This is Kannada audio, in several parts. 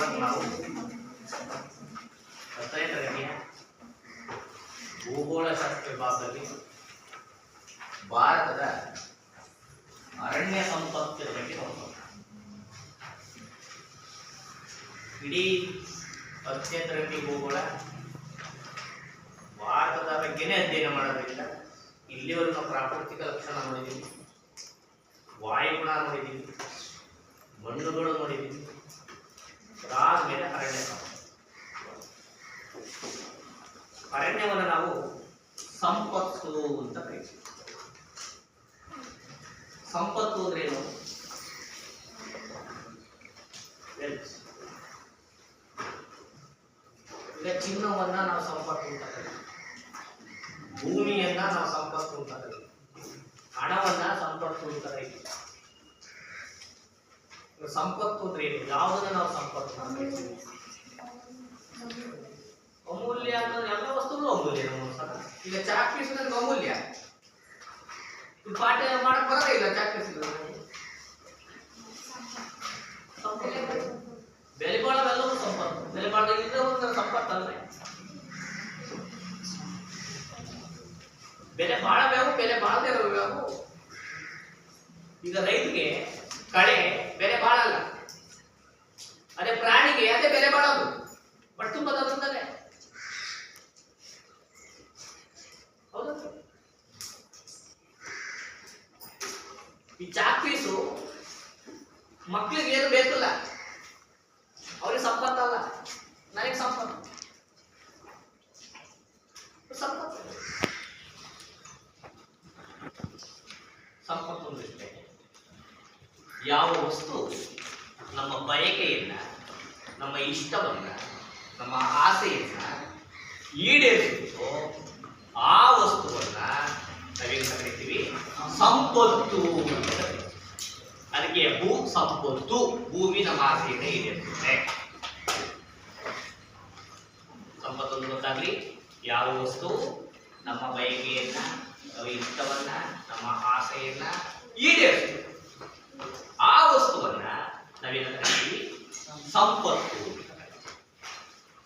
ಇವತ್ತು ನಾವು 10ನೇ ತರಗತಿಯ ಭೂಗೋಳಶಾಸ್ತ್ರ ವಿಭಾಗದಲ್ಲಿ ಭಾರತದ ಅರಣ್ಯ ಸಂಪತ್ತಿನ ಬಗ್ಗೆ ನೋಡೋಣ. ಇಡೀ 10ನೇ ತರಗತಿ ಭೂಗೋಳ ಭಾರತದ ಬಗ್ಗೆನೇ ಅಧ್ಯಯನ ಮಾಡೋದ್ರಿಂದ ಇಲ್ಲಿವರೆಗೂ ನಾವು ಪ್ರಾಕೃತಿಕ ಲಕ್ಷಣ ನೋಡಿದ್ದೀವಿ, ವಾಯುಗುಣ ನೋಡಿದ್ದೀವಿ, ಮಣ್ಣುಗಳು ನೋಡಿದ್ದೀವಿ. ಅದಾದ್ಮೇಲೆ ಅರಣ್ಯ ಸಂಪತ್ತು. ಅರಣ್ಯವನ್ನು ನಾವು ಸಂಪತ್ತು ಅಂತ ಕರೀತೀವಿ. ಸಂಪತ್ತು ಅಂದ್ರೇನು? ಈಗ ಚಿನ್ನವನ್ನ ನಾವು ಸಂಪತ್ತು ಅಂತ ಕರೀತೀವಿ, ಭೂಮಿಯನ್ನ ನಾವು ಸಂಪತ್ತು ಅಂತ ಕರೀತೀವಿ, ಹಣವನ್ನ ಸಂಪತ್ತು ಅಂತ ಕರೀತೀವಿ. ಸಂಪತ್ತು ಅಂದ್ರೆ ಏನು? ಯಾವುದನ್ನ ನಾವು ಸಂಪತ್ತು ಅಂತ ಕರೀತೀವಿ? ಅಮೂಲ್ಯ ಅನ್ನೋದು ಎಲ್ಲ ವಸ್ತುಗಳು ಅಮೂಲ್ಯ. ನಮ್ಮ ಈಗ ಚಾಕ್ ಪೀಸ್ ನನಗೆ ಅಮೂಲ್ಯ. ಪಾಠ ಮಾಡಕ್ ಬರೋದೇ ಇಲ್ಲ ಚಾಕ್ ಪೀಸ್. ಬೆಲೆ ಬಾಳೋದೆಲ್ಲವೂ ಸಂಪತ್ತು. ಬೆಲೆ ಬಾಳೋದಿದ್ರೆ ಒಂದು ಸಂಪತ್ತು ಅಂದ್ರೆ ಬೆಲೆ ಬಾಳಬೇಕು, ಬೆಲೆ ಬಾಳದೇ ಇರಬೇಕು. ಈಗ ರೈತರಿಗೆ ಕಳೆ ಬೆಲೆ ಬಾಳಲ್ಲ, ಅದೇ ಪ್ರಾಣಿಗೆ ಅದೇ ಬೆಲೆ ಬಾಳೋದು. ಬಟ್ ತುಂಬಾ ತಗೊಂಡೇ ಹೌದು. ಈ ಚಾಕ್ ಪೀಸು ಮಕ್ಳಿಗೆ ಏನು ಬೇಕಲ್ಲ, ಅವ್ರಿಗೆ ಸಂಪತ್ತಲ್ಲ, ನನಗೆ ಸಂಪತ್ತು. ಸಂಪತ್ತು ಸಂಪತ್ತು ಅಂದ್ರೆ ಯಾವ ವಸ್ತು ನಮ್ಮ ಬಯಕೆಯನ್ನ, ನಮ್ಮ ಇಷ್ಟವನ್ನ, ನಮ್ಮ ಆಸೆಯನ್ನ ಈಡೇರಿಸುತ್ತೋ ಆ ವಸ್ತುವನ್ನ ನಾವೇನು ಕರಿತೀವಿ? ಸಂಪತ್ತು. ಅದಕ್ಕೆ ಭೂ ಸಂಪತ್ತು. ಭೂಮಿ ನಮ್ಮ ಆಸೆಯನ್ನ ಈಡೇರಿಸುತ್ತೆ. ಸಂಪತ್ತು ಅಂತ ಗೊತ್ತಾಗ್ಲಿ. ಯಾವ ವಸ್ತು ನಮ್ಮ ಬಯಕೆಯನ್ನ, ನಮ್ಮ ಇಷ್ಟವನ್ನ, ನಮ್ಮ ಆಸೆಯನ್ನ ಈಡೇರಿಸುತ್ತೆ ಆ ವಸ್ತುವನ್ನ ನಾವೇನು ಕರಿತೀವಿ? ಸಂಪತ್ತು.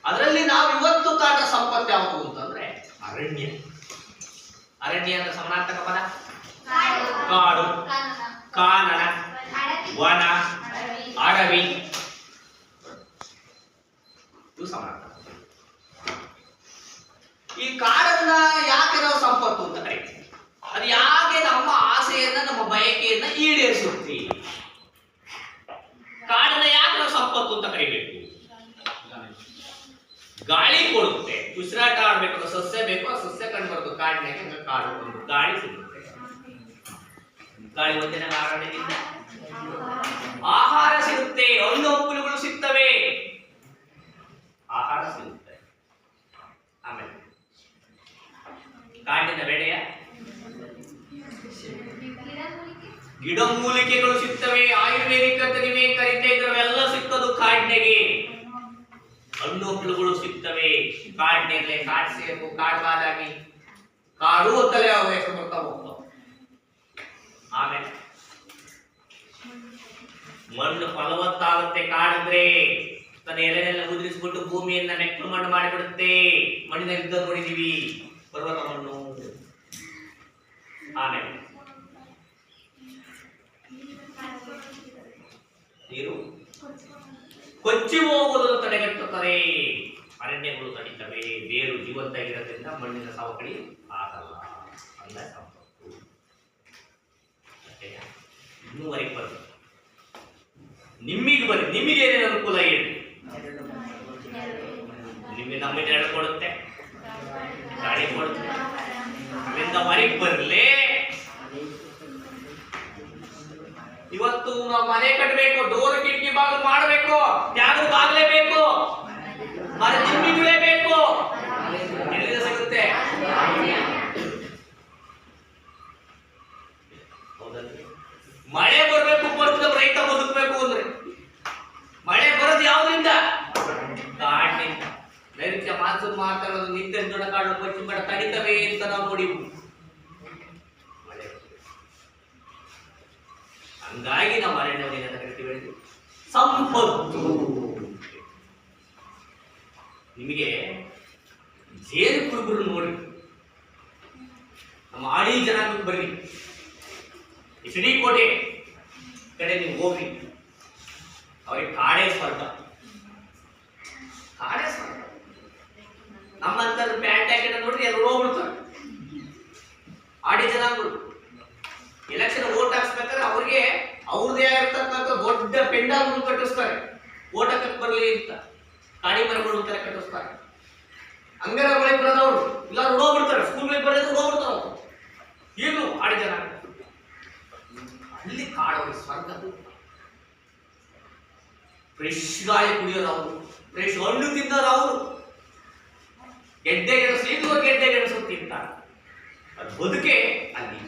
ಅದರಲ್ಲಿ ನಾವು ಇವತ್ತು ಕಾಣ ಸಂಪತ್ತು ಯಾವುದು ಅಂತಂದ್ರೆ ಅರಣ್ಯ. ಅರಣ್ಯ ಅಂದ್ರೆ ಸಮಾನಾರ್ಥಕ ಪದ ಕಾಡು, ಕಾನನ, ವನ, ಅಡವಿ. ಇದು ಸಮಾನಾರ್ಥಕ. ಈ ಕಾಡನ್ನ ಯಾಕೆ ನಾವು ಸಂಪತ್ತು ಅಂತ ಕರೀತೀವಿ? ಅದು ಯಾಕೆ ನಮ್ಮ ಆಸೆಯನ್ನ, ನಮ್ಮ ಬಯಕೆಯನ್ನ ಈಡೇರಿಸುತ್ತೆ? ಕಾಡನ್ನ ಯಾಕೆ ನಾವು ಸಂಪತ್ತು ಅಂತ ಕರಿಬೇಕು? ಗಾಳಿ ಕೊಡುತ್ತೆ, ಉಸಿರಾಟ ಆಡ್ಬೇಕು, ಸಸ್ಯ ಬೇಕು, ಆ ಸಸ್ಯ ಕಂಡು ಬರುತ್ತೆ ಕಾಡಿನಾಗ. ಕಾಡು ಒಂದು ಗಾಳಿ ಸಿಗುತ್ತೆ, ಗಾಳಿ ಒಂದಿನ ಕಾರಣದಿಂದ ಆಹಾರ ಸಿಗುತ್ತೆ, ಹಣ್ಣು ಹಂಪಲುಗಳು ಸಿಗ್ತವೆ, ಆಹಾರ ಸಿಗುತ್ತೆ. ಆಮೇಲೆ ಕಾಡಿನ ಬೆಳೆಯ ಗಿಡಮೂಲಿಕೆಗಳು ಸಿಗ್ತವೆ. ಆಯುರ್ವೇದಿಕ್ ಅಂತ ನೀವೇ ಕರಿತಾ ಇದ್ರವೆಲ್ಲ ಸಿಗ್ತದು ಕಾಡಿನಾಗೆ. ಹಣ್ಣು ಹಂಪಲುಗಳು ಸಿಗ್ತವೆ ಕಾಡಿನಲ್ಲಿ. ಕಾಡು ಸೇಬು, ಕಾಡು ಬಾದಾಮಿ, ಕಾಡು ಅಂತಲೇ ಅವು ಹೆಸರು ಬರ್ತಾ ಹೋಗ್ತಾವ. ಆಮೇಲೆ ಮಣ್ಣು ಫಲವತ್ತಾಗುತ್ತೆ. ಕಾಡಿದ್ರೆ ತನ್ನ ಎಲೆನೆಲ್ಲ ಉದುರಿಸ್ಬಿಟ್ಟು ಭೂಮಿಯನ್ನ ಮೆಕ್ಕಲು ಮಣ್ಣು ಮಾಡಿಬಿಡುತ್ತೆ. ಮಣ್ಣಿನಲ್ಲಿ ಇದ್ದ ನೋಡಿದೀವಿ, ಪರ್ವತ ಮಣ್ಣು. ಆಮೇಲೆ ನೀರು ಕೊಚ್ಚಿ ಹೋಗುವುದನ್ನು ತಡೆಗಟ್ಟುತ್ತದೆ. ಅರಣ್ಯಗಳು ತಡಿತವೆ. ಬೇರು ಜೀವಂತ ಇರೋದ್ರಿಂದ ಮಣ್ಣಿನ ಸವಕಳಿ ಆಗಲ್ಲ. ಅಂದ ಸಂಪತ್ತು. ಇನ್ನೂವರೆಗೆ ಬರುತ್ತೆ. ನಿಮ್ಮಿಗೆ ಬನ್ನಿ, ನಿಮಗೆ ಏನೇನು ಅನುಕೂಲ ಹೇಳಿ? ನಿಮಗೆ ನಮ್ಮಿಂದ ಎರಡು ಕೊಡುತ್ತೆ, ಗಾಳಿ ಕೊಡುತ್ತೆ. ಅಲ್ಲಿಂದ ಹೊರಗೆ ಬರಲಿ. ಇವತ್ತು ನಾವು ಮನೆ ಕಟ್ಟಬೇಕು, ಡೋರ್ ಕಿಟಕಿ ಬಾಗಿಲು ಮಾಡಬೇಕು, ಯಾರು ಬಾಗ್ಲೇಬೇಕು, ಮರ ಚಿಮ್ಮಿಗಳೇಬೇಕು. ಎಲ್ಲಿಂದ ಸಿಗುತ್ತೆ? ಮಳೆ ಬರಬೇಕು, ಫಸ್ಟ್ ರೈತ ಬದುಕಬೇಕು ಅಂದ್ರೆ ಮಳೆ ಬರೋದು ಯಾವ್ದ್ರಿಂದ? ಕಾಡಿನಿಂದ. ನೈಋತ್ಯ ಮಾನ್ಸೂನ್ ಮಾಡ್ತಾ ಇರೋದು ನಿತ್ಯ ದೊಡ್ಡ ಕಾಡು, ಪಶ್ಚಿಮ ಕಾಡು ತಡಿತವೆ ಅಂತ ನಾವು ನೋಡಿ. ಹಂಗಾಗಿ ನಾವು ಅರಣ್ಯವನ್ನು ಏನಂತ ಕರಿತೀವಿ? ಸಂಪತ್ತು. ನಿಮಗೆ ಜೇನು ಕುರುಬರು ನೋಡಿ, ನಮ್ಮ ಆಳಿ ಜನಾಂಗಕ್ಕೆ ಬರ್ರಿ, ಎಚ್ ಡಿ ಕೋಟೆ ಕಡೆ ನೀವು ಹೋಗ್ರಿ, ಅವ್ರಿಗೆ ಕಾಡೇ ಸ್ವರ್ಗ. ಕಾಡೇ ಸ್ವರ್ಗ. ನಮ್ಮಂತ ಪ್ಯಾಂಟ್ ಹಾಕಿದ ನೋಡ್ರಿ ಎಲ್ಲರೂ ಹೋಗ್ಬಿಡ್ತಾರೆ. ಆಡಿ ಜನಾಂಗಗಳು ಎಲೆಕ್ಷನ್ ವೋಟ್ ಹಾಕ್ಸ್ಬೇಕಾದ್ರೆ ಅವ್ರಿಗೆ ಅವ್ರದೇ ಆಗಿರ್ತಕ್ಕಂಥ ದೊಡ್ಡ ಪೆಂಡಾಲ್ ಕಟ್ಟಿಸ್ತಾರೆ, ಓಟ್ ಹಾಕಕ್ ಬರಲಿ ಅಂತ. ಕಾಡಿ ಮರಗಳು ತರ ಕಟ್ಟಿಸ್ತಾರೆ. ಅಂಗನವಾಡಿ ಬರೋದವ್ರು ಇಲ್ಲ ಹೋಗ್ಬಿಡ್ತಾರೆ, ಸ್ಕೂಲ್ಗಳಿಗೆ ಬರೋದು ಹೋಗ್ಬಿಡ್ತಾರೆ ಅವರು. ಏನು ಆಡಿ ಜನಾಂಗ ಅಲ್ಲಿ ಕಾಡವ್ರಿ ಸ್ವರ್ಗ. ಫ್ರೆಶ್ ಗಾಳಿ ಕುಡಿಯೋರು ಅವರು, ಫ್ರೆಶ್ ಹಣ್ಣು ತಿನ್ನೋರು ಅವರು, ಗೆಡ್ಡೆ ಗೆಣಸು ಇದುವ ಗೆಡ್ಡೆ ಗೆಣಸು ತಿಂತಾರೆ. ಅದು ಬದುಕೆ ಅಲ್ಲಿ.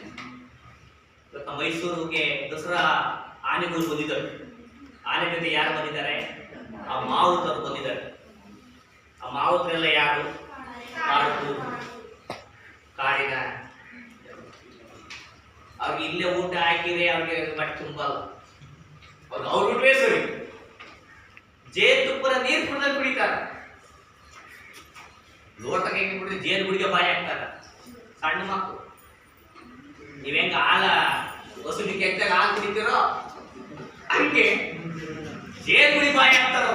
ಇವತ್ತು ಮೈಸೂರಿಗೆ ದಸರಾ ಆನೆಗಳು ಬಂದಿದ್ದಾರೆ. ಆನೆ ಜೊತೆ ಯಾರು ಬಂದಿದ್ದಾರೆ? ಆ ಮಾವುತರು ಬಂದಿದ್ದಾರೆ. ಆ ಮಾವುತರೆಲ್ಲ ಯಾರು? ಕಾಡಿನ. ಅವ್ರಿಗೆ ಇಲ್ಲೇ ಊಟ ಹಾಕಿದ್ರೆ ಅವ್ರಿಗೆ ಮಟ್ಟ ತುಂಬಲ್ಲ. ಅವ್ರು ಊಟವೇ ಸರಿ. ಜೇನುತುಪ್ಪದ ನೀರು ಕುಡಿದಾಗ ಕುಡಿತಾರ. ಲೋಟಕ್ಕೆ ಹೆಂಗೆ ಕುಡಿದ್ರೆ ಜೇನು ಗುಡಿಗೆ ಬಾಯಿ ಹಾಕ್ತಾರ ಸಣ್ಣ ಮಕ್ಕಳು. ನೀವ್ ಹೆಂಗ ಹಾಲ ಹಸುಡಿ ಕೆಟ್ಟಾಗ ಹಾಲು ಕುಡಿತೀರೋ ಹಂಗೆ ಜೇನು ಗುಡಿ ಬಾಯಿ ಹಾಕ್ತಾರ.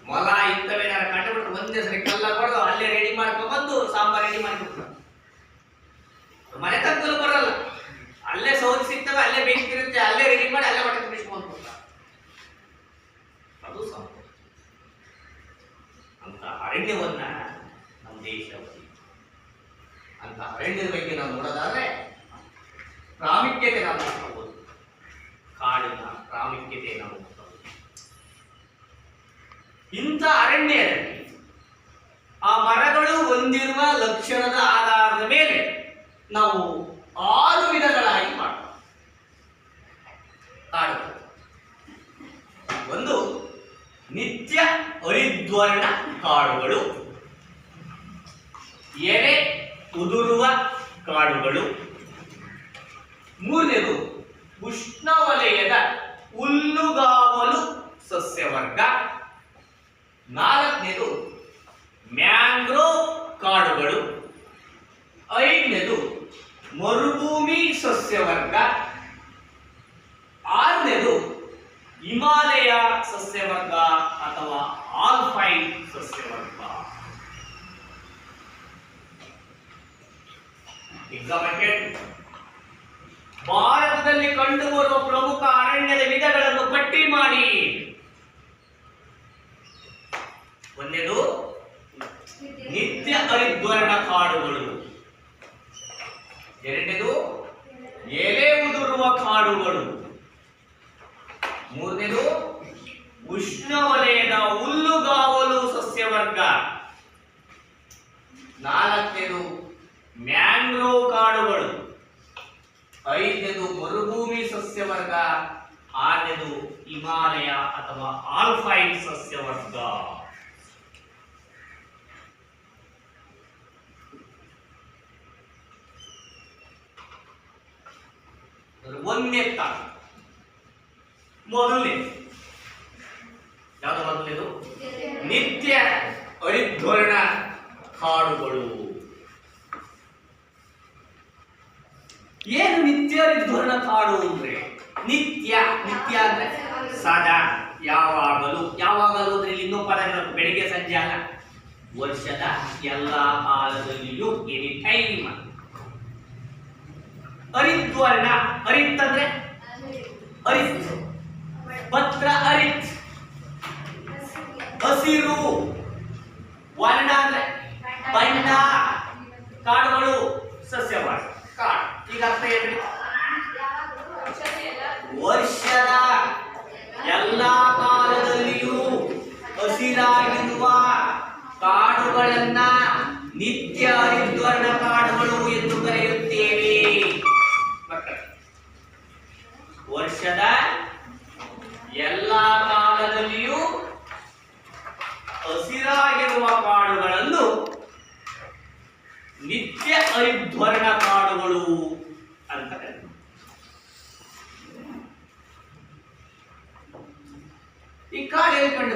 ಮೊಲ ಇಂಥವೇನಾರ ಕಂಡುಬಿಟ್ರೆ ಒಂದೇ ಸರಿ ಕಲ್ಲ ಕೊಡೋದು ಅಲ್ಲೇ ರೆಡಿ ಮಾಡ್ಕೊಂಡ್ಬಂದು ಸಾಂಬಾರ್ ರೆಡಿ ಮಾಡಿಬಿಟ್ರು. ಮನೆ ತಕ್ಕಲು ಬರಲ್ಲ, ಅಲ್ಲೇ ಸೌದಿ ಸಿಗ್ತವೆ, ಅಲ್ಲೇ ಬೇಕಿರುತ್ತೆ, ಅಲ್ಲೇ ರೆಡಿ ಮಾಡಿ ಅಲ್ಲೇ ಹೊಟ್ಟೆ ತುಂಬಿಸ್ಕೊಂಡು ಅದು ಸಂಪತ್ತು. ಅಂತ ಅರಣ್ಯವನ್ನ ನಮ್ಮ ದೇಶ, ಅಂತ ಅರಣ್ಯದ ಬಗ್ಗೆ ನಾವು ನೋಡೋದಾದ್ರೆ ಪ್ರಾಮುಖ್ಯತೆ ನಾವು ನೋಡ್ಕೋಬಹುದು. ಕಾಡಿನ ಪ್ರಾಮುಖ್ಯತೆ ನಾವು ನೋಡ್ಕೋಬಹುದು. ಇಂಥ ಅರಣ್ಯದಲ್ಲಿ ಆ ಮರಗಳು ಹೊಂದಿರುವ ಲಕ್ಷಣದ ಆಧಾರದ ಮೇಲೆ ನಾವು 6 ವಿಧಗಳಾಗಿ ಮಾಡ್ತೀವಿ ಕಾಡುಗಳು. ಒಂದು ನಿತ್ಯ ಹರಿದ್ವರ್ಣ ಕಾಡುಗಳು, ಎಲೆ ಉದುರುವ ಕಾಡುಗಳು, ಮೂರನೇದು ಉಷ್ಣವಲಯದ ಹುಲ್ಲುಗಾವಲು ಸಸ್ಯವರ್ಗ, ನಾಲ್ಕನೇದು ಮ್ಯಾಂಗ್ರೋವ್ ಕಾಡುಗಳು, ಐದನೇದು ಮರುಭೂಮಿ ಸಸ್ಯವರ್ಗ, ಆರನೇದು ಹಿಮಾಲಯ ಸಸ್ಯವರ್ಗ ಅಥವಾ ಆಲ್ಪೈನ್ ಸಸ್ಯವರ್ಗ. ಎಕ್ಸಾಂಪಲ್, ಭಾರತದಲ್ಲಿ ಕಂಡುಬರುವ ಪ್ರಮುಖ ಅರಣ್ಯದ ವಿಧಗಳನ್ನು ಪಟ್ಟಿ ಮಾಡಿ. ಒಂದನೇದು ನಿತ್ಯ ಹರಿದ್ವರ್ಣ ಕಾಡುಗಳು, ಎರಡನೇದು ಎಲೆ ಉದುರುವ ಕಾಡುಗಳು, ಮೂರನೇದು ಉಷ್ಣವಲಯದ ಹುಲ್ಲುಗಾವಲು ಸಸ್ಯವರ್ಗ, ನಾಲ್ಕನೇದು ಮ್ಯಾಂಗ್ರೋವ್ ಕಾಡುಗಳು, ಐದನೇದು ಮರುಭೂಮಿ ಸಸ್ಯವರ್ಗ, ಆರನೇದು ಹಿಮಾಲಯ ಅಥವಾ ಆಲ್ಪೈನ್ ಸಸ್ಯವರ್ಗ. ಒಂದನೇ ಮೊದಲನೇ ಯಾವುದು? ಮೊದಲನೇದು ನಿತ್ಯ ಹರಿದ್ವರ್ಣ ಕಾಡುಗಳು. ಏನು ನಿತ್ಯ ಹರಿದ್ವರ್ಣ ಕಾಡು ಅಂದ್ರೆ? ನಿತ್ಯ ನಿತ್ಯ ಅಂದ್ರೆ ಸದಾ, ಯಾವಾಗಲೂ. ಯಾವಾಗಲೂ ಅಂದ್ರೆ ಇಲ್ಲಿ ಇನ್ನೂ ಪದ ಬೆಳಿಗ್ಗೆ ಸಂಜೆ ಅಲ್ಲ, ವರ್ಷದ ಎಲ್ಲಾ ಕಾಲದಲ್ಲಿಯೂ, ಎನಿ ಟೈಮ್. ಹರಿದ್ವರ್ಣ, ಹರಿತ್ ಅಂದ್ರೆ ಹರಿತ್, ಪತ್ರ ಹರಿತ್, ಹಸಿರು, ವರ್ಣ ಅಂದ್ರೆ ಬಣ್ಣ, ಕಾಡುಗಳು ಸಸ್ಯವಾದ ಕಾಡು. ಈಗ ಅರ್ಥ ಏನ್ರಿ? ವರ್ಷದ ಎಲ್ಲಾ ಕಾಲದಲ್ಲಿಯೂ ಹಸಿರಾಗಿರುವ ಕಾಡುಗಳನ್ನ ನಿತ್ಯ ಹರಿದ್ವರ್ಣ ಕಾಡುಗಳು ಎಂದು ಕರೆಯುತ್ತೇವೆ. ವರ್ಷದ ಎಲ್ಲಾ ಕಾಲದಲ್ಲಿಯೂ ಹಸಿರಾಗಿರುವ ಕಾಡುಗಳನ್ನು ನಿತ್ಯ ಹರಿದ್ವರ್ಣ ಕಾಡುಗಳು ಅಂತ ಕರೀತಾರೆ. ಈ ಕಾಡು ಎಲ್ಲಿ ಕಂಡು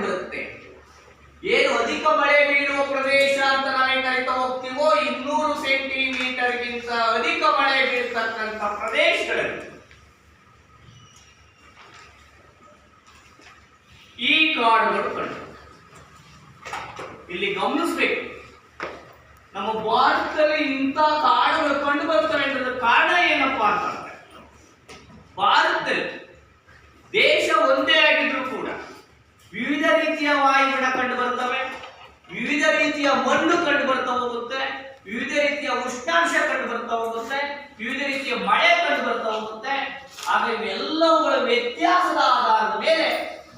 ಕಾಡುಗಳು ಕಂಡು. ಇಲ್ಲಿ ಗಮನಿಸ್ಬೇಕು, ನಮ್ಮ ಭಾರತದಲ್ಲಿ ಇಂಥ ಕಾಡುಗಳು ಕಂಡು ಬರ್ತವೆ ಅನ್ನೋದ್ರ ಕಾರಣ ಏನಪ್ಪಾ ಅಂತಂದ್ರೆ, ಭಾರತದಲ್ಲಿ ದೇಶ ಒಂದೇ ಆಗಿದ್ರು ಕೂಡ ವಿವಿಧ ರೀತಿಯ ವಾಯುಗುಣ ಕಂಡು ಬರ್ತವೆ, ವಿವಿಧ ರೀತಿಯ ಮಣ್ಣು ಕಂಡು ಬರ್ತಾ ಹೋಗುತ್ತೆ, ವಿವಿಧ ರೀತಿಯ ಉಷ್ಣಾಂಶ ಕಂಡು ಬರ್ತಾ ಹೋಗುತ್ತೆ, ವಿವಿಧ ರೀತಿಯ ಮಳೆ ಕಂಡು ಬರ್ತಾ ಹೋಗುತ್ತೆ. ಆಗ ಇವೆಲ್ಲವುಗಳ ವ್ಯತ್ಯಾಸದ ಆಧಾರದ ಮೇಲೆ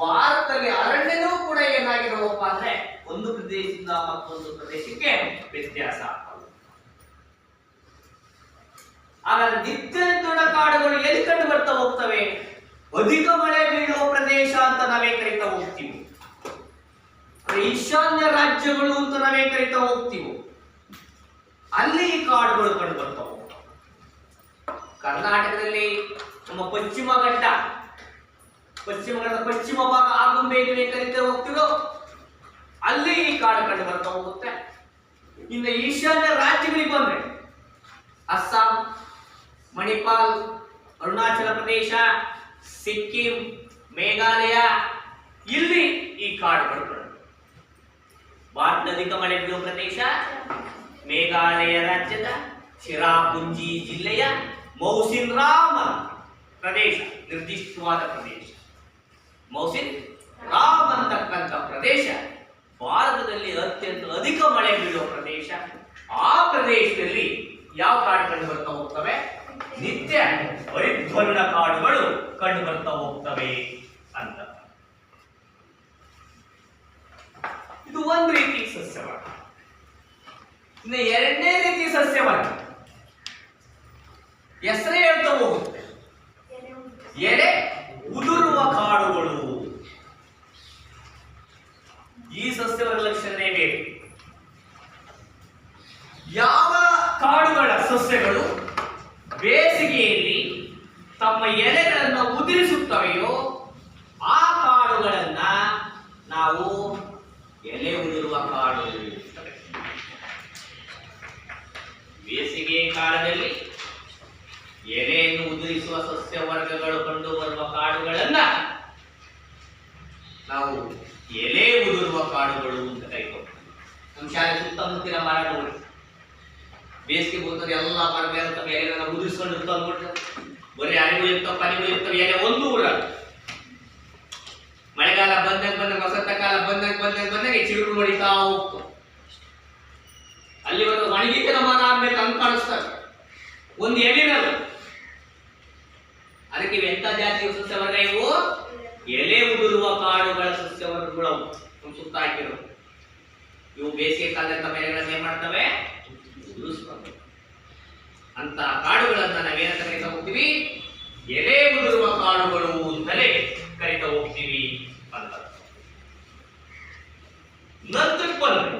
ಭಾರತದಲ್ಲಿ ಅರಣ್ಯನೂ ಕೂಡ ಏನಾಗಿರುವಪ್ಪ ಅಂದ್ರೆ ಒಂದು ಪ್ರದೇಶದಿಂದ ಮತ್ತೊಂದು ಪ್ರದೇಶಕ್ಕೆ ವ್ಯತ್ಯಾಸ ಆಗ್ತದೆ. ಹಾಗಾದ್ರೆ ನಿತ್ಯ ಕಾಡುಗಳು ಎಲ್ಲಿ ಕಂಡು ಬರ್ತಾ ಹೋಗ್ತವೆ? ಅಧಿಕ ಮಳೆ ಬೀಳುವ ಪ್ರದೇಶ ಅಂತ ನಾವೇ ಕರಿತಾ ಹೋಗ್ತೀವಿ, ಈಶಾನ್ಯ ರಾಜ್ಯಗಳು ಅಂತ ನಾವೇ ಕರಿತಾ ಹೋಗ್ತೀವಿ. ಅಲ್ಲಿ ಈ ಕಾಡುಗಳು ಕಂಡು ಬರ್ತಾ ಹೋಗ್ತವೆ. ಕರ್ನಾಟಕದಲ್ಲಿ ನಮ್ಮ ಪಶ್ಚಿಮ ಘಟ್ಟದ ಪಶ್ಚಿಮ ಭಾಗ ಆಗುಂಬೆ ಕರಿತಾ ಹೋಗ್ತಿರೋ ಅಲ್ಲಿ ಈ ಕಾಡು ಕಂಡು ಬರ್ತಾ ಹೋಗುತ್ತೆ. ಇನ್ನು ಈಶಾನ್ಯ ರಾಜ್ಯಗಳಿಗೆ ಬಂದ್ರೆ ಅಸ್ಸಾಂ, ಮಣಿಪಾಲ್, ಅರುಣಾಚಲ ಪ್ರದೇಶ, ಸಿಕ್ಕಿಂ, ಮೇಘಾಲಯ, ಇಲ್ಲಿ ಈ ಕಾಡುಗಳು ಕಂಡು. ಭಾರತದ ಅಧಿಕ ಮಳೆ ಬೀಳುವ ಪ್ರದೇಶ ಮೇಘಾಲಯ ರಾಜ್ಯದ ಚಿರಾಪುಂಜಿ ಜಿಲ್ಲೆಯ ಮೌಸಿನ್ ರಾಮ್ ಪ್ರದೇಶ, ನಿರ್ದಿಷ್ಟವಾದ ಪ್ರದೇಶ. ಮೌಸಿನ್ ರಾಮ್ ಅಂತಕ್ಕಂಥ ಪ್ರದೇಶ ಭಾರತದಲ್ಲಿ ಅತ್ಯಂತ ಅಧಿಕ ಮಳೆ ಬೀಳುವ ಪ್ರದೇಶ. ಆ ಪ್ರದೇಶದಲ್ಲಿ ಯಾವ ಕಾಡು ಕಂಡು ಬರ್ತಾ ಹೋಗ್ತವೆ? ನಿತ್ಯ ಹರಿದ್ವರ್ಣ ಕಾಡುಗಳು ಕಂಡು ಬರ್ತಾ ಹೋಗ್ತವೆ ಅಂತ. ಇದು ಒಂದು ರೀತಿ ಸಸ್ಯವರ್ಗ. ಇನ್ನು ಎರಡನೇ ರೀತಿ ಸಸ್ಯವರ್ಗ ಹೆಸರೇ ಹೇಳ್ತಾ ಹೋಗುತ್ತೆ, ಎಲೆ ಉದುರುವ ಕಾಡುಗಳು. ಈ ಸಸ್ಯವರ್ಗ ಲಕ್ಷಣವೇ ಬೇರೆ. ಯಾವ ಕಾಡುಗಳ ಸಸ್ಯಗಳು ಬೇಸಿಗೆಯಲ್ಲಿ ತಮ್ಮ ಎಲೆಗಳನ್ನು ಉದುರಿಸುತ್ತವೆಯೋ ಆ ಕಾಡುಗಳನ್ನ ನಾವು ಎಲೆ ಉದುರುವ ಕಾಡು. ಬೇಸಿಗೆ ಕಾಲದಲ್ಲಿ ಎಲೆಯನ್ನು ಉದುರಿಸುವ ಸಸ್ಯವರ್ಗಗಳು ಕಂಡು ಬರುವ ಕಾಡುಗಳನ್ನ ನಾವು ಎಲೆ ಉದುರುವ ಕಾಡುಗಳು ಅಂತ ಕರಿತೀವಿ. ನಮ್ಮ ಶಾಲೆ ಸುತ್ತಮುತ್ತಿನ ಮರಗಳು ಬೇಸಿಗೆ ಹೋಗ್ತದೆ, ಎಲ್ಲ ಮರಗಳು ತಮ್ಮ ಎಲೆಗಳನ್ನ ಉದುರಿಸ್ಕೊಂಡು ಅಂದ್ಬಿಟ್ಟು ಬರೀ ಅರಿವು ಇರ್ತವೆ, ಪನಿಗಳು ಇರ್ತವೆ, ಎಲೆ ಒಂದು ಊರಲ್ಲ. ಮಳೆಗಾಲ ಬಂದಾಗ ವಸಂತ ಕಾಲ ಬಂದಾಗ ಚಿಗುರು ಹೊಡಿತಾ ಹೋಗ್ತವೆ. ಅಲ್ಲಿ ಒಂದು ಒಣಗಿಕೆ ಮರ ಆದ್ಮೇಲೆ ಹಂಗೆ ಕಾಣಿಸ್ತಾರೆ, ಒಂದು ಎಲೆನಲ್ಲ. ಅದಕ್ಕೆ ಎಂತ ಜಾತಿಯ ಸಸ್ಯವರ್ಗ ಇವು? ಎಲೆ ಉದುರುವ ಕಾಡುಗಳ ಸಸ್ಯವರ್ಗಗಳು ನಮ್ಮ ಸುತ್ತ ಹಾಕಿರೋ. ಇವು ಬೇಸಿಗೆ ಕಾಲದ ಎಲೆಗಳನ್ನ ಏನ್ ಮಾಡ್ತವೆ? ಉದುರಿಸ್ತವೆ. ಅಂತ ಕಾಡುಗಳನ್ನ ನಾವೇನಂತ ಕರಿತಾ ಹೋಗ್ತೀವಿ? ಎಲೆ ಉದುರುವ ಕಾಡುಗಳು ಅಂತಲೇ ಕರಿತಾ ಹೋಗ್ತೀವಿ ಅಂತ. ನಂತರ ಬಂದ್ರೆ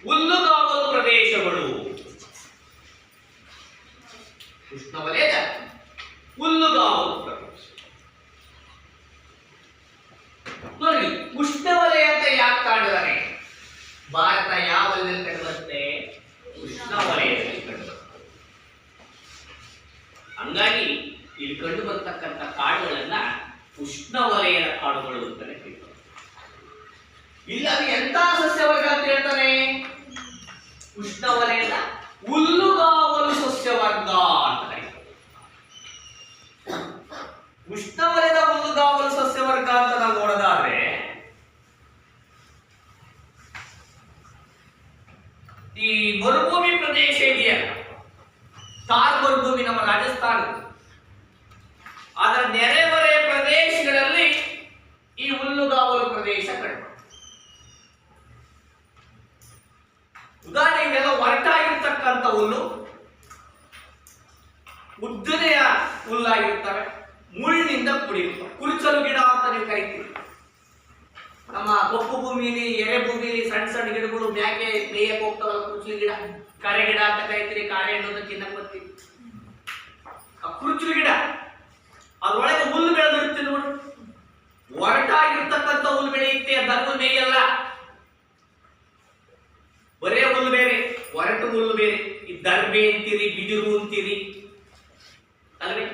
ಹುಲ್ಲುಗಾವಲು ಪ್ರದೇಶಗಳು. ಉಷ್ಣವಲಯದ ಹುಲ್ಲುಗಾವಲು ಪ್ರದೇಶ ನೋಡಿ. ಉಷ್ಣವಲಯ ಅಂತ ಯಾಕೆ ಕಾಣಿದಾರೆ? ಭಾರತ ಯಾವ ವಲಯದಲ್ಲಿ ಕಂಡು ಬರುತ್ತೆ? ಉಷ್ಣವಲಯದಲ್ಲಿ ಕಂಡು ಬರುತ್ತೆ. ಹಂಗಾಗಿ ಇಲ್ಲಿ ಕಂಡು ಬರ್ತಕ್ಕಂಥ ಕಾಡುಗಳನ್ನ ಉಷ್ಣವಲಯದ ಕಾಡುಗಳು ಅಂತಾನೆ ಕರೀತಾರೆ. ಇಲ್ಲ ಎಂತ ಸಸ್ಯವರ್ಗ ಅಂತ ಹೇಳ್ತಾನೆ? ಉಷ್ಣವಲಯದ ಹುಲ್ಲುಗಾವಲು ಸಸ್ಯವರ್ಗ ಅಂತ ಕರೀತಾರೆ. ಉಷ್ಣವಲಯದ ಹುಲ್ಲುಗಾವಲು ಸಸ್ಯವರ್ಗ ಅಂತ ನಾವು ನೋಡೋದಾದ್ರೆ ಈ ಮರುಭೂಮಿ ಪ್ರದೇಶ ಇದೆಯಲ್ಲ, ಥಾರ್ ಮರುಭೂಮಿ ನಮ್ಮ ರಾಜಸ್ಥಾನ, ಅದರ ನೆರೆಹೊರೆ ಪ್ರದೇಶಗಳಲ್ಲಿ ಈ ಹುಲ್ಲುಗಾವಲು ಪ್ರದೇಶ ಕಂಡು. ಉದಾಹರಣೆಗೆ ಇವೆಲ್ಲ ಒರಟಾಗಿರ್ತಕ್ಕಂಥ ಹುಲ್ಲು, ಉದ್ದನೆಯ ಹುಲ್ಲಾಗಿರ್ತವೆ, ಮುಳ್ಳಿನಿಂದ ಕೂಡಿರ್ತವೆ. ಕುರುಚಲು ಗಿಡ ಅಂತ ನೀವು ಕರಿತೀವಿ. ನಮ್ಮ ಕಪ್ಪು ಭೂಮಿಲಿ, ಎರೆ ಭೂಮಿಲಿ ಸಣ್ಣ ಸಣ್ಣ ಗಿಡಗಳು ಮ್ಯಾಕೆ ಮೇಯಕ್ಕೆ ಹೋಗ್ತಾವಲ್ಲ, ಕುರುಚಲು ಗಿಡ, ಕರೆ ಗಿಡ ಅಂತ ಕರಿತೀರಿ. ಕಾರೆ ಹಣ್ಣು ತಿನ್ನಕ್ ಬರ್ತೀವಿ. ಆ ಕುರುಚಲು ಗಿಡ ಅದ್ರೊಳಗೆ ಹುಲ್ಲು ಬೆಳೆದಿರುತ್ತೆ ನೋಡಿ. ಒರಟಾಗಿರ್ತಕ್ಕಂಥ ಹುಲ್ಲು ಬೆಳೆಯುತ್ತೆ, ದರ್ಗು ಮೇಯಲ್ಲ. ಬರೇ ಹುಲ್ಲು ಬೇರೆ, ಒರಟು ಹುಲ್ಲು ಬೇರೆ. ಈ ದರ್ಬೆ ಅಂತೀರಿ, ಬಿದಿರು ಅಂತೀರಿ ಅಲ್ವೇ?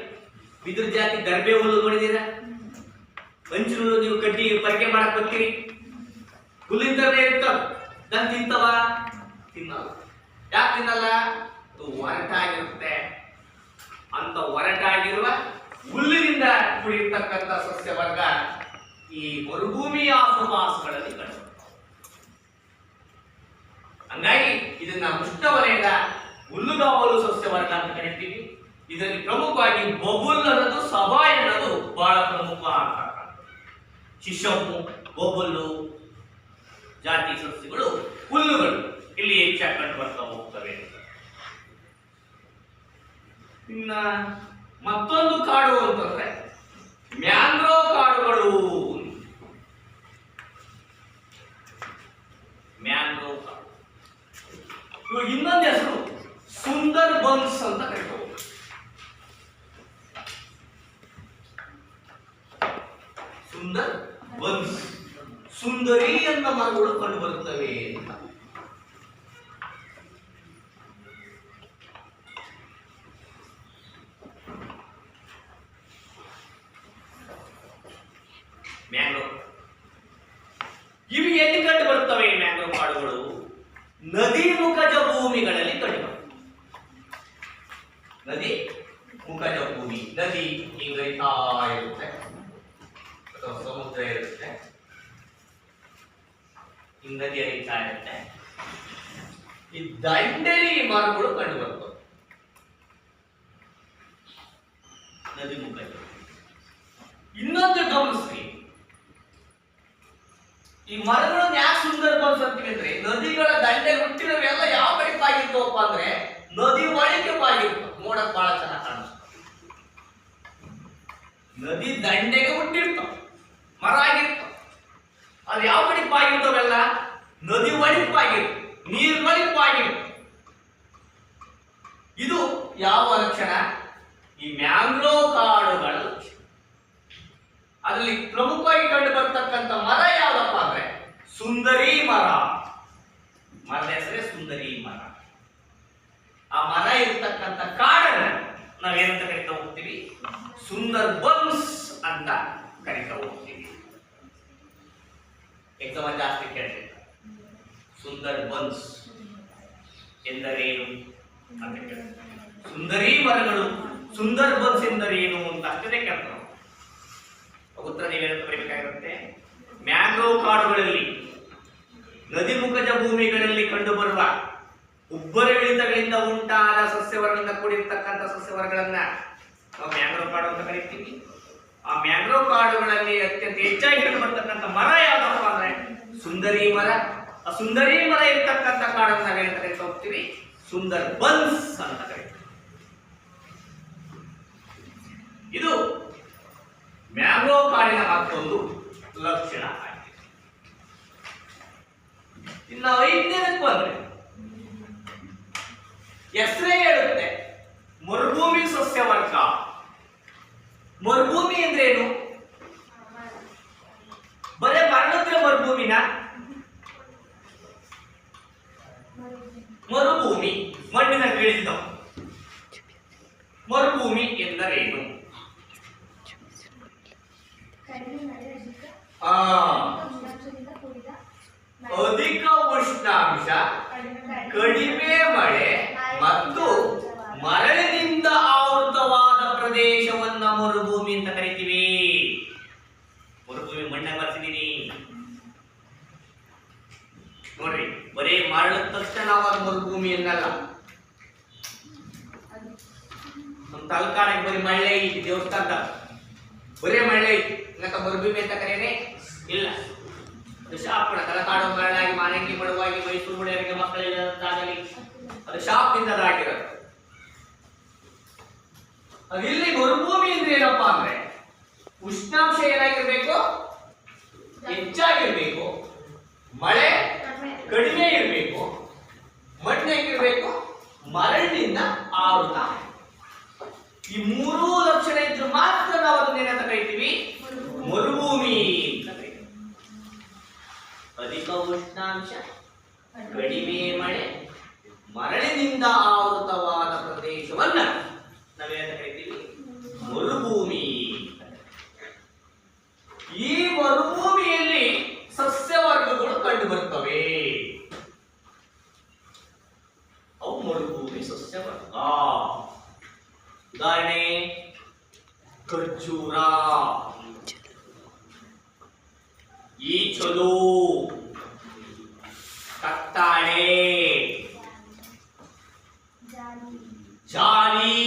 ಬಿದಿರು ಜಾತಿ ದರ್ಬೆ ಹುಲ್ಲು ನೋಡಿದೀರ? ಹಂಚಿನಲ್ಲೂ ನೀವು ಕಡ್ಡಿ ಪರಿಕೆ ಮಾಡಕ್ ಬರ್ತೀರಿ, ಹುಲ್ಲಿಂದಲೇ ಇರ್ತಾವ, ದನ್ ತಿಂತವ? ತಿನ್ನಲ್ಲ. ಯಾಕೆ ತಿನ್ನಲ್ಲ? ಅದು ಒರಟಾಗಿರುತ್ತೆ. ಅಂತ ಒರಟಾಗಿರುವ ಹುಲ್ಲಿನಿಂದ ಕುಡಿರ್ತಕ್ಕಂಥ ಸಸ್ಯವರ್ಗ ಈ ಮರುಭೂಮಿಯ ಆಸುಪಾಸುಗಳಲ್ಲಿ ಕಂಡು. ಹಂಗಾಗಿ ಇದನ್ನ ಉಷ್ಣವಲಯದ ಹುಲ್ಲುಗಾವಲು ಸಸ್ಯವರ್ಗ ಅಂತ ಕರಿತೀವಿ. ಇದರಲ್ಲಿ ಪ್ರಮುಖವಾಗಿ ಬಬುಲ್ ಅನ್ನೋದು, ಸಬಾಯ್ ಅನ್ನೋದು ಬಹಳ ಪ್ರಮುಖ ಆಕಾರ. ಶಿಶಮ್ಮು, ಬಬುಲ್ಲು ಜಾತಿ ಸಸ್ಯಗಳು, ಹುಲ್ಲುಗಳು ಇಲ್ಲಿ ಹೆಚ್ಚಾಗಿ ಕಂಡು ಬರ್ತಾ ಹೋಗ್ತವೆ. ಇನ್ನ ಮತ್ತೊಂದು ಕಾಡು ಅಂತಂದ್ರೆ ಮ್ಯಾಂಗ್ರೋವ್ ಕಾಡುಗಳು. ಮ್ಯಾಂಗ್ರೋವ್ ಕಾಡು, ಇವಾಗ ಇನ್ನೊಂದು ಹೆಸರು ಸುಂದರ್ ಬನ್ಸ್ ಅಂತ ಕರೀತಾರೆ. ಸುಂದರ್ ಬನ್ಸ್, ಸುಂದರಿ ಎಂಬ ಮರಗಳು ಕಂಡು ಬರುತ್ತವೆ ಅಂತ. ಮ್ಯಾಂಗ್ರೋವ್ ಇವು ಎಲ್ಲಿ ಕಂಡು ಬರುತ್ತವೆ? ಮ್ಯಾಂಗ್ರೋವ್ ಕಾಡುಗಳು ನದಿ ಮುಖಜ ಭೂಮಿಗಳಲ್ಲಿ ಕಂಡು ಬರುತ್ತವೆ. ನದಿ ಮುಖಜ ಭೂಮಿ, ನದಿ ಈಗ ಹರಿತಾ ಇರುತ್ತೆ ಅಥವಾ ಸಮುದ್ರ ಇರುತ್ತೆ, ಈ ನದಿ ಹರಿತಾ ಇರುತ್ತೆ. ಈ ದಂಡೆಲಿ ಮರಗಳು ಕಂಡು ಬರ್ತವೆ. ನದಿ ಮುಖಜ. ಇನ್ನೊಂದು ಗಮನಿಸ್ರಿ, ಈ ಮರಗಳನ್ನು ಯಾಕೆ ಸುಂದರ್ ಬನ್ಸ್ ಅಂತೀವಿ ಅಂದ್ರೆ, ನದಿಗಳ ದಂಡೆ ಹುಟ್ಟಿರೋವೆಲ್ಲ ಯಾವ ಕಡೆ ಬಾಗಿರ್ತವಪ್ಪ ಅಂದ್ರೆ ನದಿ ಒಳಗೆ ಬಾಗಿರ್ತವೆ. ನೋಡಕ್ ಬಹಳ ಚೆನ್ನಾಗಿ ಕಾಣಿಸ್ತವೆ. ನದಿ ದಂಡೆಗೆ ಹುಟ್ಟಿರ್ತಾವ, ಮರ ಆಗಿರ್ತಾವ. ಅದು ಯಾವ ಕಡೆ ಬಾಗಿರ್ತವೆಲ್ಲ? ನದಿ ಒಳಗೆ ಬಾಗಿರ್ತವೆ, ನೀರ್ ಒಳಗೆ ಬಾಗಿರ್ತವೆ. ಇದು ಯಾವ ಲಕ್ಷಣ? ಈ ಮ್ಯಾಂಗ್ರೋವ್ ಕಾಡುಗಳ ಲಕ್ಷಣ. ಅದರಲ್ಲಿ ಪ್ರಮುಖವಾಗಿ ಕಂಡು ಬರ್ತಕ್ಕಂಥ ಮರ ಯಾವ್ದಪ್ಪ ಅಂದ್ರೆ ಸುಂದರಿ ಮರ. ಮರದ ಹೆಸರೇ ಸುಂದರಿ ಮರ. ಆ ಮರ ಇರ್ತಕ್ಕಂಥ ಕಾಡನ್ನ ನಾವೇನಂತ ಕರಿತಾ ಹೋಗ್ತೀವಿ? ಸುಂದರ್ ಬನ್ಸ್ ಅಂತ ಕರಿತಾ ಹೋಗ್ತೀವಿ. ಎಕ್ಸಾಮ್ ಜಾಸ್ತಿ ಕೇಳ್ತಿರ್ತಾರೆ, ಸುಂದರ್ ಬನ್ಸ್ ಎಂದರೇನು ಅಂತ ಕೇಳ್ತಾರೆ. ಸುಂದರಿ ಮರಗಳು, ಸುಂದರ್ ಬನ್ಸ್ ಎಂದರೇನು ಅಂತ ಅಷ್ಟೇ ಕೇಳ್ತಾರೆ. ಉತ್ತರ ನೀವೇನಂತ ಬರೀಬೇಕಾಗಿರುತ್ತೆ? ಮ್ಯಾಂಗ್ರೋವ್ ಕಾಡುಗಳಲ್ಲಿ ನದಿ ಮುಖಜ ಭೂಮಿಗಳಲ್ಲಿ ಕಂಡುಬರುವ ಉಬ್ಬರವಿಳಿತಗಳಿಂದ ಉಂಟಾದ ಸಸ್ಯವರ್ಗದಿಂದ ಕೂಡಿರ್ತಕ್ಕಂಥ ಸಸ್ಯವರ್ಗಗಳನ್ನ ನಾವು ಮ್ಯಾಂಗ್ರೋವ್ ಕಾಡು ಅಂತ ಕರಿತೀವಿ. ಆ ಮ್ಯಾಂಗ್ರೋವ್ ಕಾಡುಗಳಲ್ಲಿ ಅತ್ಯಂತ ಹೆಚ್ಚಾಗಿ ಕಂಡು ಬರ್ತಕ್ಕಂಥ ಮರ ಯಾವ್ದಪ್ಪ ಅಂದ್ರೆ ಸುಂದರಿ ಮರ. ಆ ಸುಂದರಿ ಮರ ಇರ್ತಕ್ಕಂಥ ಕಾಡನ್ನು ನಾವೇನಂತ ಕರಿತಾ ಹೋಗ್ತೀವಿ? ಸುಂದರ್ ಬನ್ಸ್ ಅಂತ ಕರಿತೀವಿ. ಇದು ಮ್ಯಾಂಗ್ರೋವ್ ಕಾಡಿನ ಮತ್ತೊಂದು ಲಕ್ಷಣ ಆಗಿದೆ. ಇನ್ನು ಐದನೇದಕ್ಕೆ ಬಂದ್ರೆ ಹೆಸರೇ ಹೇಳುತ್ತೆ ಮರುಭೂಮಿ ಸಸ್ಯವರ್ಗ. ಮರುಭೂಮಿ ಅಂದ್ರೆ ಏನು? ಬರೇ ಮರಳಿದ್ರೆ ಮರುಭೂಮಿನ? ಮರುಭೂಮಿ ಮಣ್ಣಿನ ಬೆಳೆದಿದ್ದವು. ಮರುಭೂಮಿ ಎಂದರೇನು? ಅಧಿಕ ಉಷ್ಣಾಂಶ, ಕಡಿಮೆ ಮಳೆ ಮತ್ತು ಮರಳಿನಿಂದ ಆವೃತವಾದ ಪ್ರದೇಶವನ್ನ ಮರುಭೂಮಿ ಅಂತ ಕರಿತೀವಿ. ಮರುಭೂಮಿ ಮಣ್ಣ ಬರ್ತಿದ್ದೀನಿ ನೋಡ್ರಿ. ಬರೀ ಮರಳ ತಕ್ಷಣ ನಾವು ಅದು ಮರುಭೂಮಿ ಅನ್ನಲ್ಲ. ನಮ್ಮ ತಲಕಾಡಿಗೆ ಬರೀ ಮಳೆ ಐತಿ, ದೇವಸ್ಥಾನದ ಬರೇ ಮಳೆ ಐತಿ, ಇನ್ನಕ ಮರುಭೂಮಿ ಅಂತ ಕರೆಯನೇ ಇಲ್ಲ. ಅದು ಶಾಪನ ತಲಕಾಡು ಮರಳಾಗಿ ಮಾನಂಗಿ ಮಡುವಾಗಿ ಮೈಸೂರು ಮುಡಿಯರಿಗೆ ಮಕ್ಕಳಿದ್ದಾಗಲಿ ಅದು ಶಾಪ್ನಿಂದ ಆಗಿರೋದು. ಅದಿಲ್ಲಿ ಮರುಭೂಮಿ ಅಂದ್ರೆ ಏನಪ್ಪ ಅಂದ್ರೆ ಉಷ್ಣಾಂಶ ಏನಾಗಿರ್ಬೇಕು? ಹೆಚ್ಚಾಗಿರ್ಬೇಕು, ಮಳೆ ಕಡಿಮೆ ಇರಬೇಕು, ಮಣ್ಣು ಹೇಗಿರ್ಬೇಕು? ಮರಳಿನಿಂದ ಆವೃತ. ಈ ಮೂರೂ ಲಕ್ಷಣ ಇದ್ರೆ ಮಾತ್ರ ನಾವು ಅದನ್ನ ಏನಂತ ಕರಿತೀವಿ? ಮರುಭೂಮಿ ಅಂತ ಕರಿತೀವಿ. ಅಧಿಕ ಉಷ್ಣಾಂಶ, ಕಡಿಮೆ ಮಳೆ, ಮರಳಿನಿಂದ ಆವೃತವಾದ ಪ್ರದೇಶವನ್ನ ನಾವೇನಂತ ಕರಿತೀವಿ? ಮರುಭೂಮಿ. ಈ ಉದಾಹರಣೆ ಖರ್ಜೂರ, ಈಚಲು, ಕತ್ತಾಳೆ, ಜಾಲಿ.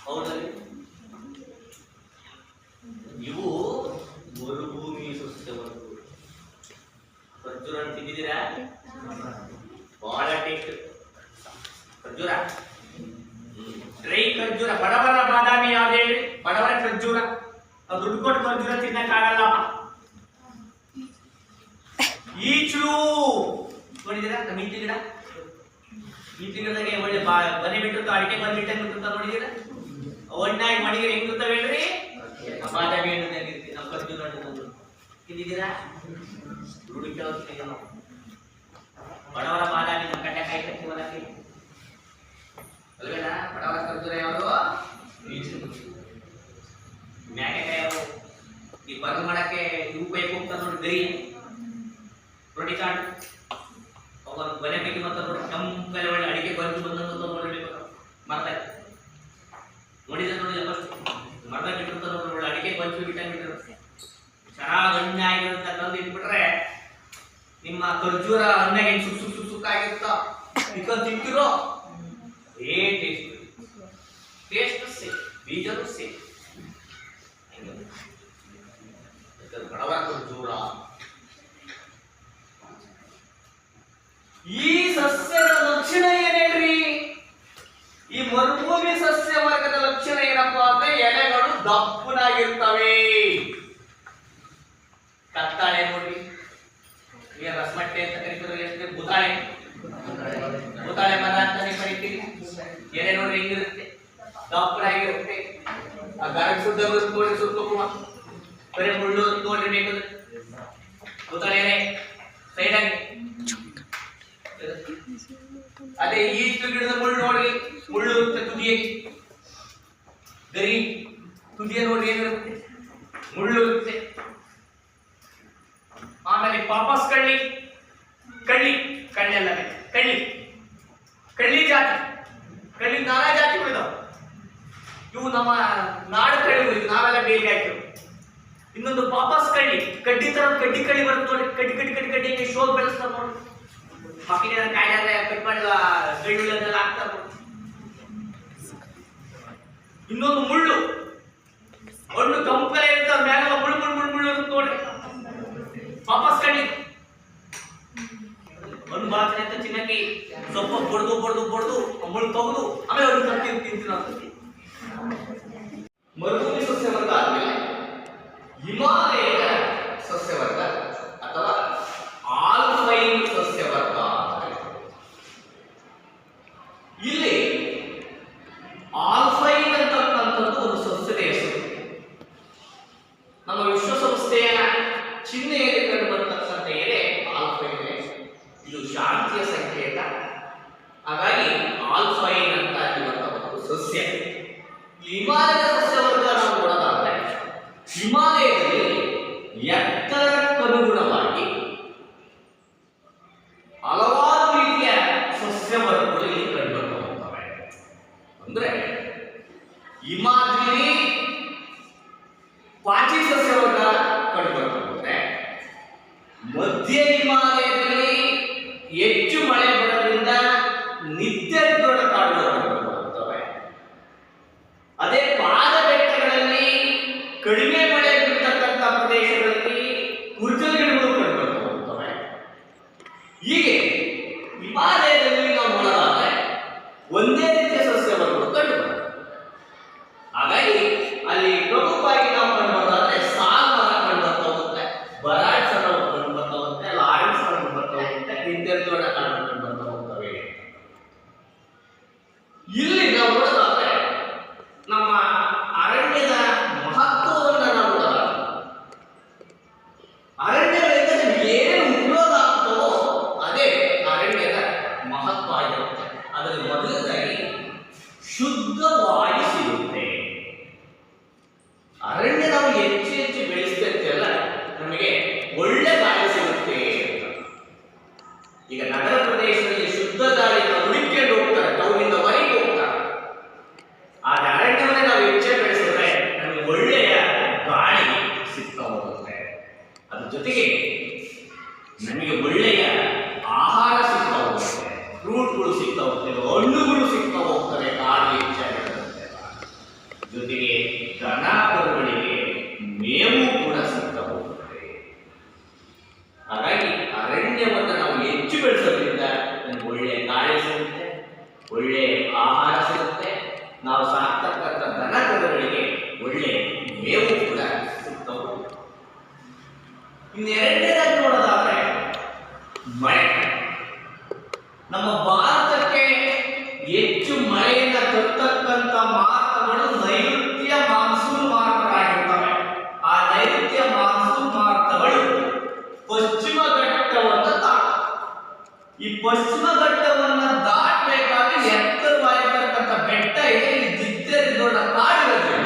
ಹೌದಲ್ಲ, ಇವು ಮರುಭೂಮಿ ಸಸ್ಯಗಳು. ಖರ್ಜೂರ ತಿಂದಿದ್ದೀರಾ? ಬಹಳ ಟೇಸ್ಟ್ ಖರ್ಜೂರ. ಡ್ರೈ ಖರ್ಜೂರ, ಬಡವರ ಬಾದಾಮಿ ಯಾವ್ದು ಹೇಳಿ? ಬಡವರ ಖರ್ಜೂರ. ದುಡ್ಡು ಕೊಟ್ಟು ಖರ್ಜೂರ ತಿನ್ನಕ್ಕಾಗಲ್ಲಪ್ಪ. ಈಚಲು ನೋಡಿದ್ದೀರಾ? ನಮ್ಮ ಈಚಲು ಗಿಡ, ಈಚಲು ಗಿಡದಾಗೆ ಒಳ್ಳೆ ಬನೆ ಬಿಟ್ಟಿರ್ತಾವ, ಅಡಿಕೆ ಬಂದು ಬಿಟ್ಟೆ ಬಿಟ್ಟಿರ್ತಾವ. ನೋಡಿದ್ದೀರಾ? ಒಣ್ಣಾಗಿ ಮಣಿಗೆ ಹೆಂಗಿರ್ತಾವ ಹೇಳ್ರಿ? ಬಾದಾಮಿ ಹಣ್ಣು ನಾವು ಖರ್ಜೂರ ಹಣ್ಣು ತಿಂದಿದ್ದೀರಾ? ದುಡ್ಡು ಕೇಳೋದು ನಾವು ಬಡವರ ಬಾದಾಮಿ ನಮ್ಮ ಕಡ್ಲೆಕಾಯಿ ಕಟ್ಟಿ ಹೊಲಕ್ಕೆ ಅಲ್ವೇನಾ? ಬಡವರ ಖರ್ಜೂರ ಯಾವುದು? ಮ್ಯಾಗೆಕಾಯಿ ಯಾವುದು? ಈ ಬರ್ದು ಮಾಡಕ್ಕೆ ಉಪಯೋಗ ಹೋಗ್ತಾರೆ ನೋಡಿ, ಗರಿ ರೊಟ್ಟಿ ಕಾಡು ಅವಾಗ ಬನೆ ಬೇಕಿ ಮತ್ತೆ ನೋಡಿ ಕೆಂಪಲೆ ಒಳ್ಳೆ ಅಡಿಕೆ ಬಂದು ಬಂದಂತ ನೋಡಬೇಕು. ಮರ್ದ ನೋಡಿದ್ರೆ ನೋಡಿ ಮರ್ದ ಬಿಟ್ಟಿರ್ತಾರೆ ನೋಡಿ, ಒಳ್ಳೆ ಅಡಿಕೆ ಬಂದು ಬಿಟ್ಟಿರ್ತಾರೆ. ಚೆನ್ನಾಗಿ ಹಣ್ಣಾಗಿರುತ್ತ ತಂದು ಇಟ್ಬಿಟ್ರೆ ನಿಮ್ಮ ಖರ್ಜೂರ ಹಣ್ಣಾಗಿ ಸುಕ್ಕಾಗಿರುತ್ತ ತಿಂತಿರೋ ಏ ಟೇಸ್ಟ್ ಸೇಮ್, ಬೀಜನೂ ಸೇಮ್. ಬಡವರ ಖರ್ಜೂರ. ಈ ಸಸ್ಯದ ಲಕ್ಷಣ ಏನೇನ್ರಿ? ಈ ಮರುಭೂಮಿ ಸಸ್ಯ ವರ್ಗದ ಲಕ್ಷಣ ಏನಪ್ಪಾ ಅಂದ್ರೆ ಎಲೆಗಳು ದಪ್ಪನಾಗಿರ್ತವೆ. ಕತ್ತಾಳೆ ನೋಡ್ರಿ, ಈಗ ರಸಮಟ್ಟೆ ಅಂತ ಕರಿತಾರೆ, ಬುತಾಳೆ, ಬುತಾಳೆ ಮರ ಅಂತಾನೆ ಕರಿತೀವಿ. ಎಲೆ ನೋಡ್ರಿ ಹೆಂಗಿರುತ್ತೆ, ದಪ್ಪನಾಗಿರುತ್ತೆ. ಆ ಗಾಳಿ ಸುದ್ದ ನೋಡಿ ಸುತ್ತುವ ಬರೀ ಮುಳ್ಳು ನೋಡ್ರಿ ಬೇಕಂದ್ರೆ ಬುತಾಳೆ ಎಲೆ ಸೈಡ್ ಆಗಿ. ಅದೇ ಈಚಲು ಗಿಡದ ಮುಳ್ಳು ನೋಡ್ರಿ, ಮುಳ್ಳು ಇರುತ್ತೆ ತುದಿಯಾಗಿ, ಗರಿ ತುದಿಯ ನೋಡ್ರಿ ಏನಿರುತ್ತೆ, ಮುಳ್ಳು ಇರುತ್ತೆ. ಆಮೇಲೆ ಪಾಪಸ್ ಕಳ್ಳಿ, ಕಳ್ಳೆಲ್ಲ ಕಳ್ಳಿ ಜಾತಿ, ಕಳ್ಳಿ ನಾನಾ ಜಾತಿಗಳಿದಾವ. ಇವು ನಮ್ಮ ನಾಡು ಕಳ್ಳಿಗಳು, ಇದು ನಾವೆಲ್ಲ ಬೇಗ ಹಾಕಿವು. ಇನ್ನೊಂದು ಪಾಪಸ್ ಕಳ್ಳಿ, ಕಡ್ಡಿ ತರ ಕಡ್ಡಿ ಕಳ್ಳಿ ಬರುತ್ತೆ ನೋಡಿ, ಕಡ್ಡಿ ಶೋಲ್ ಬೆಳೆಸ್ತಾರೆ ನೋಡಿ. ಮಕ್ಕಳಿಗೆ ಕಾಯಿಲೆ ಕಟ್ ಮಾಡಿ ಬೆಳ್ಳುಳ್ಳಿ ಹಾಕ್ತಾರೆ ನೋಡಿ. ಇನ್ನೊಂದು ಮುಳ್ಳು, ಹಣ್ಣು ಕಂಪಲೆ ಇರ್ತಾರೆ, ಮ್ಯಾಲ ಮುಳ್ಳು ಇರುತ್ತೆ ನೋಡಿ, ವಾಪಸ್ ಕಳ್ಳಿ. ಹಣ್ಣು ಬಾಚನೆ ಅಂತ ಚಿನ್ನಕ್ಕೆ ಸ್ವಲ್ಪ ಬಡ್ದು ಮುಳ್ಳು ತೆಗೆದು ಆಮೇಲೆ ಹಣ್ಣು ತಿಂತೀನಿ ಅಂತ. ಮರುಭೂಮಿ ಸಸ್ಯವರ್ಗ ಆದ್ಮೇಲೆ ಹಿಮಾಲಯದ ಸಸ್ಯವರ್ಗ ಅಥವಾ ಆಲ್ಪೈನ್ ಸಸ್ಯವರ್ಗ. ಇಲ್ಲಿ ಆಲ್ಪೈನ್ ಅಂತಕ್ಕಂಥದ್ದು ಒಂದು ಸಸ್ಯದ ಹೆಸರು. ನಮ್ಮ ವಿಶ್ವಸಂಸ್ಥೆಯ ಚಿಹ್ನೆಯಲ್ಲಿ ಕಂಡು ಬರತಕ್ಕಂಥ ಎಲೆ ಆಲ್ಪೈನ್ ಎಲೆ. ಇದು ಶಾಂತಿಯ ಸಂಕೇತ. ಹಾಗಾಗಿ ಆಲ್ಪೈನ್ ಅಂತ ಇರುವಂತಹ ಸಸ್ಯ. ಹಿಮಾಲಯದ ಸಸ್ಯವರ್ಗ ನಾವು ನೋಡೋದಾದ್ರೆ ಹಿಮಾಲಯದಲ್ಲಿ ಎತ್ತರಕ್ಕನುಗುಣವಾಗಿ ಹಲವಾರು ರೀತಿಯ ಸಸ್ಯವರ್ಗಗಳು ಇಲ್ಲಿ ಕಂಡುಬರ್ತಾ ಹೋಗ್ತವೆ. ಅಂದ್ರೆ ಹಿಮಾದ್ರಿ ಪಾಚಿ ಸಸ್ಯವರ್ಗ ಕಂಡುಬರ್ತಾ ಹೋಗುತ್ತೆ. ಮಧ್ಯ ಹಿಮಾಲಯದಲ್ಲಿ ಹೆಚ್ಚು ಮಳೆ ಬರೋದ್ರಿಂದ ನಿತ್ಯರ್ಜೋಳ ಕಾಡುಗಳು ಕಂಡುಬರುತ್ತವೆ. ಅದೇ ಪಾದ ಬೆಟ್ಟಗಳಲ್ಲಿ ಕಡಿಮೆ ಮಳೆ ಬೀಳ್ತಕ್ಕಂಥ ಪ್ರದೇಶಗಳಲ್ಲಿ ಕುರ್ಚಲ್ ಗಿಡಗಳು ಕಂಡುಬರ್ತಾ ಹೋಗ್ತವೆ. ಹೀಗೆ ಹಿಮಾಲಯದಲ್ಲಿ ನಾವು ನೋಡೋದಾದ್ರೆ ಒಂದೇ ರೀತಿಯ ಸಸ್ಯವರ್ಗಗಳು ಕಂಡುಬರ್ತವೆ. ಹಾಗಾಗಿ ಅಲ್ಲಿ ಪ್ರಮುಖವಾಗಿ ನಾವು ಕಂಡುಬರೋದಾದ್ರೆ ಸಾಲ್ ಮರ ಕಂಡುಬರ್ತಾ ಹೋಗುತ್ತೆ, ಬರಾಡ್ ಸರ ಕಂಡುಬರ್ತಾ ಹೋಗುತ್ತೆ, ಲಾರೆನ್ಸ್ ಕಂಡುಬರ್ತಾ ಹೋಗುತ್ತೆ, ನಿತ್ಯರ್ಜೋಳ ಕಾಡುಗಳು ಕಂಡುಬರ್ತಾ ಹೋಗ್ತವೆ. ಇಲ್ಲಿ ನಾವು ನೋಡೋದಾದ್ರೆ ನಮ್ಮ ಅರಣ್ಯದ ಮಹತ್ವವನ್ನು ನಾವು ನೋಡೋದಾದ್ರೆ ಅರಣ್ಯಗಳಿಂದ ಏನೇನು ಉಪಯೋಗ ಆಗ್ತದೋ ಅದೇ ಅರಣ್ಯದ ಮಹತ್ವ ಆಗಿರುತ್ತೆ. ಅದರಲ್ಲಿ ಮೊದಲನೇದಾಗಿ ಶುದ್ಧ ವಾಯು ಸಿಗುತ್ತೆ. ಅರಣ್ಯ ನಾವು ಹೆಚ್ಚು ಬೆಳೆಸ್ತಿರ್ತೀವಲ್ಲ, ನಮಗೆ ಒಳ್ಳೆ ಗಾಳಿ ಸಿಗುತ್ತೆ. ಈಗ ನಗರ ಪ್ರದೇಶದಲ್ಲಿ ಶುದ್ಧ ಗಾಳಿ ಹುಡುಕಿಕೊಂಡು ಹೋಗ್ತಾರೆ, ಟೌನಿಂದ ನಾವು ಸಾಕ್ತಕ್ಕಂಥ ದನ ಕರುಗಳಿಗೆ ಒಳ್ಳೆ ಮೇವು ಕೂಡ ಸಿಗ್ತವೆ. ಇನ್ನೆರಡನೇದಾಗಿ ನೋಡೋದಾದ್ರೆ ಮಳೆ. ನಮ್ಮ ಭಾರತಕ್ಕೆ ಹೆಚ್ಚು ಮಳೆಯಿಂದ ತರ್ತಕ್ಕಂಥ ಮಾರುತಗಳು ನೈಋತ್ಯ ಮಾನ್ಸೂನ್ ಮಾರುತಗಳಾಗಿರ್ತವೆ. ಆ ನೈಋತ್ಯ ಮಾನ್ಸೂನ್ ಮಾರುತಗಳು ಪಶ್ಚಿಮ ಘಟ್ಟವನ್ನು ಈ ಪಶ್ಚಿಮ ಘಟ್ಟವನ್ನ ದಾಟಬೇಕಾದ್ರೆ ಎತ್ತರವಾಗಿರ್ತಕ್ಕಂಥ ಬೆಟ್ಟ ಇದೆ, ಇಲ್ಲಿ ದಿದ್ದರಿ ದೊಡ್ಡ ಕಾಡುಗಳು.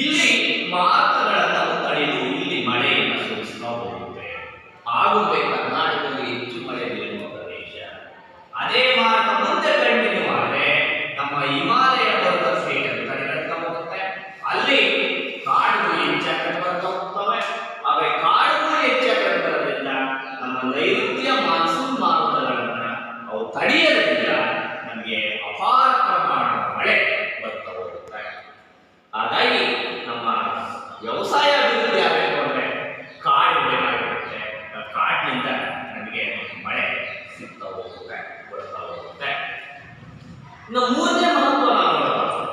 ಇಲ್ಲಿ ಮಾರುತಗಳನ್ನು ತಡೆದು ಇಲ್ಲಿ ಮಳೆಯನ್ನು ಸುರಿಸ್ತಾ ಹೋಗುತ್ತೆ. ಆಗುಂಬೆ ಕರ್ನಾಟಕದಲ್ಲಿ ಹೆಚ್ಚು ಮಳೆ ಬೀಳುವ ಪ್ರದೇಶ. ಅದೇ ಮಾರ್ಗ ಮುಂದೆ ಕಂಟಿನ್ಯೂ ಆದರೆ ನಮ್ಮ ಹಿಮಾಲಯ ಪರ್ವತ ಶ್ರೇಣಿಯನ್ನು ತಡೆಗಟ್ತಾ ಹೋಗುತ್ತೆ. ಅಲ್ಲಿ ಕಾಡುಗಳು ಹೆಚ್ಚಾಗಿ ಬರ್ತಾ ಹೋಗ್ತವೆ. ಹಾಗೆ ಕಾಡುಗಳು ಹೆಚ್ಚಾಗಿ ಬರೋದ್ರಿಂದ ನಮ್ಮ ನೈಋತ್ಯ ಮಾನ್ಸೂನ್ ಮಾರುತಗಳನ್ನ ಅವು ತಡೆಯೋದ್ರಿಂದ ನಮಗೆ ಅಪಾರ ಪ್ರಮಾಣದ ಮಳೆ ಬರ್ತಾ ಹೋಗುತ್ತೆ. ಹಾಗಾಗಿ ನಮ್ಮ ವ್ಯವಸಾಯ ಅಭಿವೃದ್ಧಿ ಆಗಬೇಕು ಅಂದ್ರೆ ಕಾಡು ಬೇಕಾಗಿರುತ್ತೆ. ಕಾಡಿನಿಂದ ನಮಗೆ ಮಳೆ ಸಿಗ್ತಾ ಹೋಗುತ್ತೆ, ಬರ್ತಾ ಹೋಗುತ್ತೆ. ಇನ್ನು ಮೂರನೇ ಮಹತ್ವ ನಾವು ನೋಡೋದು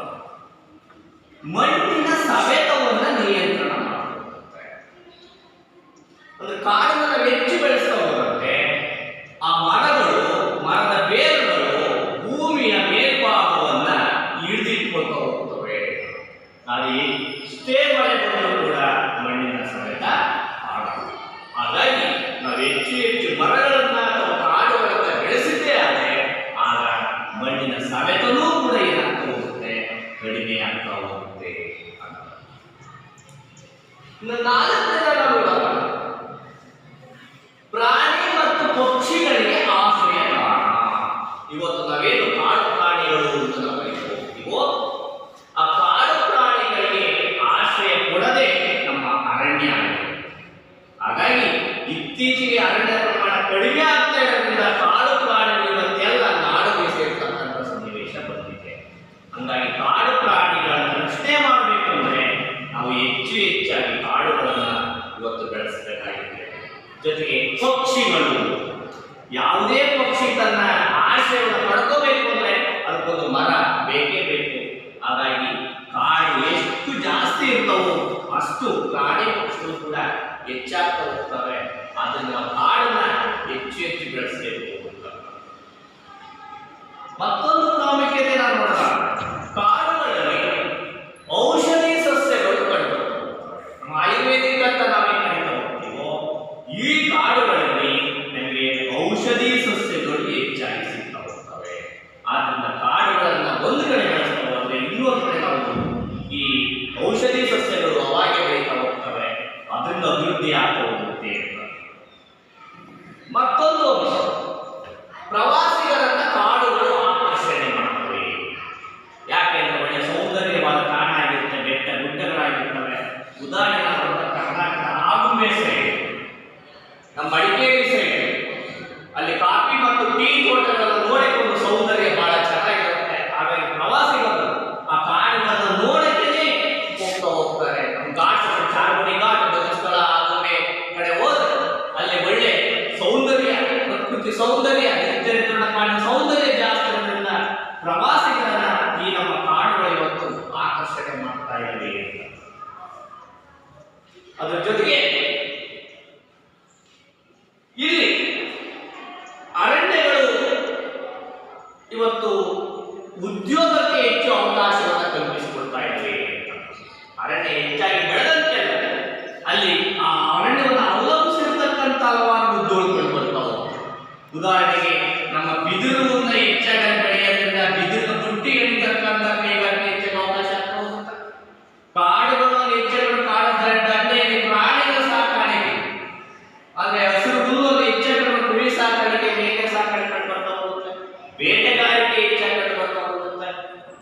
ಮಣ್ಣಿನ ಸವೆತವನ್ನು ನಿಯಂತ್ರಣ ಮಾಡುತ್ತೆ. ಅಂದ್ರೆ ಕಾಡನ್ನು ಹೆಚ್ಚು ಬೆಳೆಸ್ತಾ ಹೋದಂತೆ ಆ ಮರದ ಬೇರುಗಳು ಭೂಮಿಯ ಮೇಲ್ಭಾಗವನ್ನ ಹಿಡಿದಿಟ್ಕೊಳ್ತಾ ಹೋಗ್ತವೆ. ಅದು ಎಷ್ಟೇ ಮಳೆ ಬಂದರೂ ಕೂಡ ಮಣ್ಣಿನ ಸವೆತ ಆಗಲ್ಲ. ಹಾಗಾಗಿ ನಾವು ಹೆಚ್ಚು ಹೆಚ್ಚು ಮರಗಳನ್ನ ಅಥವಾ ಕಾಡುಗಳನ್ನ ಬೆಳೆಸಿದ್ದೇ ಆದರೆ ಆಗ ಮಣ್ಣಿನ ಸವೆತನೂ ಕೂಡ ಏನಾಗ್ತಾ ಹೋಗುತ್ತೆ, ಕಡಿಮೆ ಆಗ್ತಾ ಹೋಗುತ್ತೆ. ಇನ್ನು ನಾಲ್ಕನೇದ ನಾವು ಪ್ರಾಣಿ ಮತ್ತು ಪಕ್ಷಿಗಳಿಗೆ ಆಶ್ರಯ ತಾಣ. ಇವತ್ತು ನಾವೇನು ಕಾಡು ಪ್ರಾಣಿಗಳು ಅಂತ ನಾವು ಹೋಗ್ತೀವೋ ಆ ಕಾಡು ಪ್ರಾಣಿಗಳಿಗೆ ಆಶ್ರಯ ಕೊಡದೆ ನಮ್ಮ ಅರಣ್ಯ ಆಗಿದೆ. ಹಾಗಾಗಿ ಇತ್ತೀಚೆಗೆ ಅರಣ್ಯ ಪ್ರಮಾಣ ಕಡಿಮೆ ಆಗ್ತಾ ಇರೋದ್ರಿಂದ ಕಾಡು ಪ್ರಾಣಿಗಳು ಇವತ್ತೆಲ್ಲ ನಾಡು ಸೇರ್ತಕ್ಕಂಥ ಸನ್ನಿವೇಶ ಬಂದಿದೆ. ಹಂಗಾಗಿ ಕಾಡು ಪ್ರಾಣಿಗಳನ್ನು ರಕ್ಷಣೆ ಮಾಡಬೇಕಂದ್ರೆ ನಾವು ಹೆಚ್ಚು ಹೆಚ್ಚಾಗಿ ಕಾಡುಗಳನ್ನ ಇವತ್ತು ಬೆಳೆಸಬೇಕಾಗಿದೆ. ಜೊತೆಗೆ ಪಕ್ಷಿಗಳು, ಯಾವುದೇ ಪಕ್ಷಿ ತನ್ನ ಆಶ್ರಯವನ್ನು ಪಡ್ಕೋಬೇಕು ಅಂದ್ರೆ ಅದಕ್ಕೊಂದು ಮರ ಬೇಕೇ ಬೇಕು. ಹಾಗಾಗಿ ಕಾಡು ಎಷ್ಟು ಜಾಸ್ತಿ ಇರ್ತವೋ ಅಷ್ಟು ಪ್ರಾಣಿ ಪಕ್ಷಿಗಳು ಕೂಡ ಹೆಚ್ಚಾಗ್ತಾ ಹೋಗ್ತವೆ. ಅದನ್ನ ನಾವು ಕಾಡನ್ನ ಹೆಚ್ಚು ಹೆಚ್ಚು ಬೆಳೆಸಬೇಕು. ಮತ್ತೊಂದು ಪ್ರಾಮುಖ್ಯತೆ ನಾವು ನೋಡೋಣ, ಕಾಡುಗಳಲ್ಲಿ ಔಷಧಿ ಸಸ್ಯಗಳು ಕಂಡು ನಮ್ಮ ಆಯುರ್ವೇದಿಕ್ ಅಂತ ನಾವೇನು ಕರೀತಾ ಹೋಗ್ತೀವೋ ಈ ಕಾಡುಗಳಲ್ಲಿ ನಮಗೆ ಔಷಧಿ ಸಸ್ಯಗಳು ಹೆಚ್ಚಾಗಿ ಸಿಗ್ತಾ ಹೋಗ್ತವೆ. ಆದ್ರಿಂದ ಕಾಡುಗಳನ್ನ ಒಂದು ಕಡೆ ಬೆಳೆಸ್ತಾ ಹೋದ್ರೆ ಇನ್ನೊಂದು ಕಡೆ ನಾವು ಈ ಔಷಧಿ ಸಸ್ಯಗಳು ಅವಾಗೆ ಬೆಳೀತಾ ಹೋಗ್ತವೆ. ಅದರಿಂದ ಅಭಿವೃದ್ಧಿ ಆಗ್ತಾ ಹೋಗುತ್ತೆ. ಮತ್ತೊಂದು ಅಂಶ, ಪ್ರವಾಸಿಗರನ್ನ ಕಾಡುಗಳು ಆಕರ್ಷಣೆ ಮಾಡ್ತವೆ. ಯಾಕೆಂದ್ರೆ ಒಳ್ಳೆ ಸೌಂದರ್ಯವಾದ ತಾಣ ಆಗಿರುತ್ತೆ, ಬೆಟ್ಟ ಗುಡ್ಡಗಳಾಗಿರ್ತವೆ. ಉದಾಹರಣೆ ನಾವು ಕರ್ನಾಟಕದ ಆಗುಂಬೆ ಸೈಡ್, ನಮ್ಮ ಮಡಿಕೇರಿ ಸೈಡ್, ಅಲ್ಲಿ ಕಾಫಿ ಮತ್ತು ಟೀ ತೋಟಗಳನ್ನು ನೋಡಿಕೊಂಡು ಸೌಂದರ್ಯ ಬಹಳ ಚೆನ್ನಾಗಿರುತ್ತೆ. ಹಾಗಾಗಿ ಪ್ರವಾಸಿಗರು ಆ ಕಾಡುಗಳನ್ನು ನೋಡಕ್ಕೆ ಹೋಗ್ತಾ ಹೋಗ್ತಾರೆ. ನಮ್ಮ ಘಾಟ್, ಚಾರ್ಮುಡಿ ಘಾಟ್, ಧರ್ಮಸ್ಥಳ, ಆಗುಂಬೆ ಕಡೆ ಹೋದ್ರೆ ಅಲ್ಲಿ ಒಳ್ಳೆ ಸೌಂದರ್ಯ, ಪ್ರಕೃತಿ ಸೌಂದರ್ಯ, ನಿರ್ಜನ ಕಾಡಿನ ಸೌಂದರ್ಯ ಜಾಸ್ತಿ ಇರೋದ್ರಿಂದ ಪ್ರವಾಸಿಗರನ್ನ ಈ ನಮ್ಮ ಕಾಡುಗಳು ಇವತ್ತು ಆಕರ್ಷಣೆ ಮಾಡ್ತಾ ಇವೆ. ಅದರ ಜೊತೆಗೆ ಇಲ್ಲಿ ಅರಣ್ಯಗಳು ಇವತ್ತು ಉದ್ಯೋಗಕ್ಕೆ ಹೆಚ್ಚು ಅವಕಾಶವನ್ನು ಕಲ್ಪಿಸಿಕೊಡ್ತಾ ಇವೆ. ಅರಣ್ಯ ಹೆಚ್ಚಾಗಿ ಬೆಳೆದಂತೆ ಅಲ್ಲಿ ಆ ಅರಣ್ಯವನ್ನು ಅವಲಂಬಿಸಿರ್ತಕ್ಕಂಥ ಹಲವಾರು ಉದ್ಯೋಗಗಳು ಬರ್ತಾವೆ. ಉದಾಹರಣೆಗೆ ನಮ್ಮ ಬಿದಿರನ್ನ ಹೆಚ್ಚಾಗಿ ಬೆಳೆಯೋದ್ರಿಂದ ಬಿದಿರಿನ ಬುಟ್ಟಿಗಳಿರ್ತಕ್ಕಂಥ ಕೈಗಾರಿಕೆ ಹೆಚ್ಚಾಗಿ ಅವಕಾಶ ಆಗ್ತಾ ಹೋಗುತ್ತೆ. ಕಾಡುಗಳಲ್ಲಿ ಹೆಚ್ಚಾಗಿ ಕಾಡು ಪ್ರಾಣಿಗಳ ಸಾಕಾಣಿಕೆ ಅಂದ್ರೆ ಹಸಿರು ಹುಲ್ಲಲ್ಲಿ ಹೆಚ್ಚಾಗಿ ಕುರಿ ಸಾಕಾಣಿಕೆ, ಮೇಕೆ ಸಾಕಾಣಿಕೆ ಬರ್ತಾ ಹೋಗುತ್ತೆ. ಬೇಟೆಗಾರಿಕೆ ಹೆಚ್ಚಾಗಿ ಬರ್ತಾ ಹೋಗುತ್ತೆ.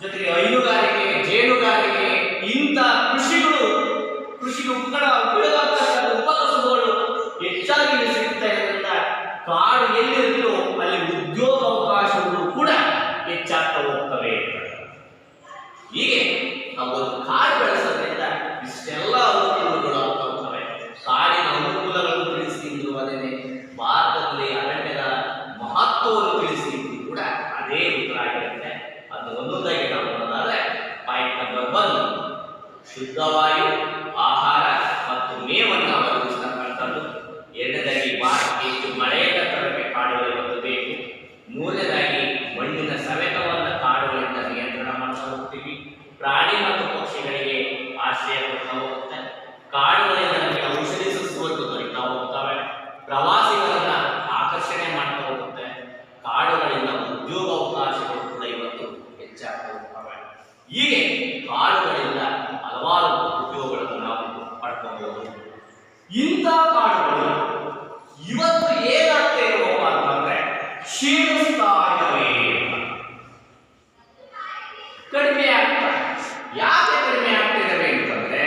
ಜೊತೆಗೆ ಹೈನುಗಾರಿಕೆ, ಜೇನುಗಾರಿಕೆ, ಇಂಥ ಕೃಷಿಗೆ ಉಪಯೋಗ ಆಗ್ತಕ್ಕಂಥ ಉಪಕಸಬುಗಳು ಹೆಚ್ಚಾಗಿ ಸಿಗ್ತಾ ಇರೋದ್ರಿಂದ ಕಾಡು ಎಲ್ಲಿರುತ್ತೋ ಅಲ್ಲಿ ಉದ್ಯೋಗ ಅವಕಾಶಗಳು ಕೂಡ ಹೆಚ್ಚಾಗ್ತಾ ಹೋಗ್ತವೆ. ಹೀಗೆ ನಾವು ಒಂದು ಕಾಡು ಬೆಳೆಸೋದ್ರಿಂದ ಇಷ್ಟೆಲ್ಲ ಅನುಕೂಲಗಳು ಆಗ್ತಾ ಹೋಗ್ತವೆ. ಕಾಡಿನ ಅನುಕೂಲಗಳನ್ನು ತಿಳಿಸಿರುವುದೇ ಭಾರತದಲ್ಲಿ ಅರಣ್ಯದ ಮಹತ್ವವನ್ನು ತಿಳಿಸಿ ಕೂಡ ಅದೇ ಉತ್ತರ ಆಗಿರುತ್ತೆ. ಅದು ಒಂದೊಂದಾಗಿ ನಾವು ಶುದ್ಧವಾಯು, ಆಹಾರ ಮತ್ತು ಮೇವನ್ನು ಒದಗಿಸ್ತಕ್ಕಂಥದ್ದು. ಎರಡನೇದಾಗಿ ಭಾರತಕ್ಕೆ ಹೆಚ್ಚು ಮಳೆಯ ತರಕ್ಕೆ ಕಾಡುಗಳು ಒಂದು ಬೇಕು. ಮೂರನೇದಾಗಿ ಮಣ್ಣಿನ ಸವೆತವನ್ನು ಕಾಡುಗಳಿಂದ ನಿಯಂತ್ರಣ ಮಾಡ್ತಾ ಹೋಗ್ತೀವಿ. ಪ್ರಾಣಿ ಮತ್ತು ಪಕ್ಷಿಗಳಿಗೆ ಆಶ್ರಯ ಕೊಡ್ತಾ ಹೋಗುತ್ತೆ. ಕಾಡುಗಳಿಂದ ನಮಗೆ ಔಷಧಿ ಸಸ್ಯಗಳು ದೊರೀತಾ ಹೋಗ್ತವೆ. ಪ್ರವಾಸಿಗಳನ್ನ ಆಕರ್ಷಣೆ ಮಾಡ್ತಾ ಹೋಗುತ್ತೆ. ಕಾಡುಗಳಿಂದ ಉದ್ಯೋಗಾವಕಾಶಗಳು ಕೂಡ ಇವತ್ತು ಹೆಚ್ಚಾಗ್ತಾ ಹೋಗ್ತವೆ. ಹೀಗೆ ಕಾಡುಗಳಿಂದ ಹಲವಾರು ಉದ್ಯೋಗಗಳನ್ನು ನಾವು ಪಡ್ಕೋಬಹುದು. ಇಂಥ ಕಾಡುಗಳು ಇವತ್ತು ಏನಾಗ್ತಾ ಇರುವಪ್ಪ ಅಂತಂದ್ರೆ ಕ್ಷೀಣಿಸ್ತಾ ಇದ್ದಾವೆ, ಕಡಿಮೆ ಆಗ್ತವೆ. ಯಾಕೆ ಕಡಿಮೆ ಆಗ್ತಿದ್ದಾವೆ ಅಂತಂದ್ರೆ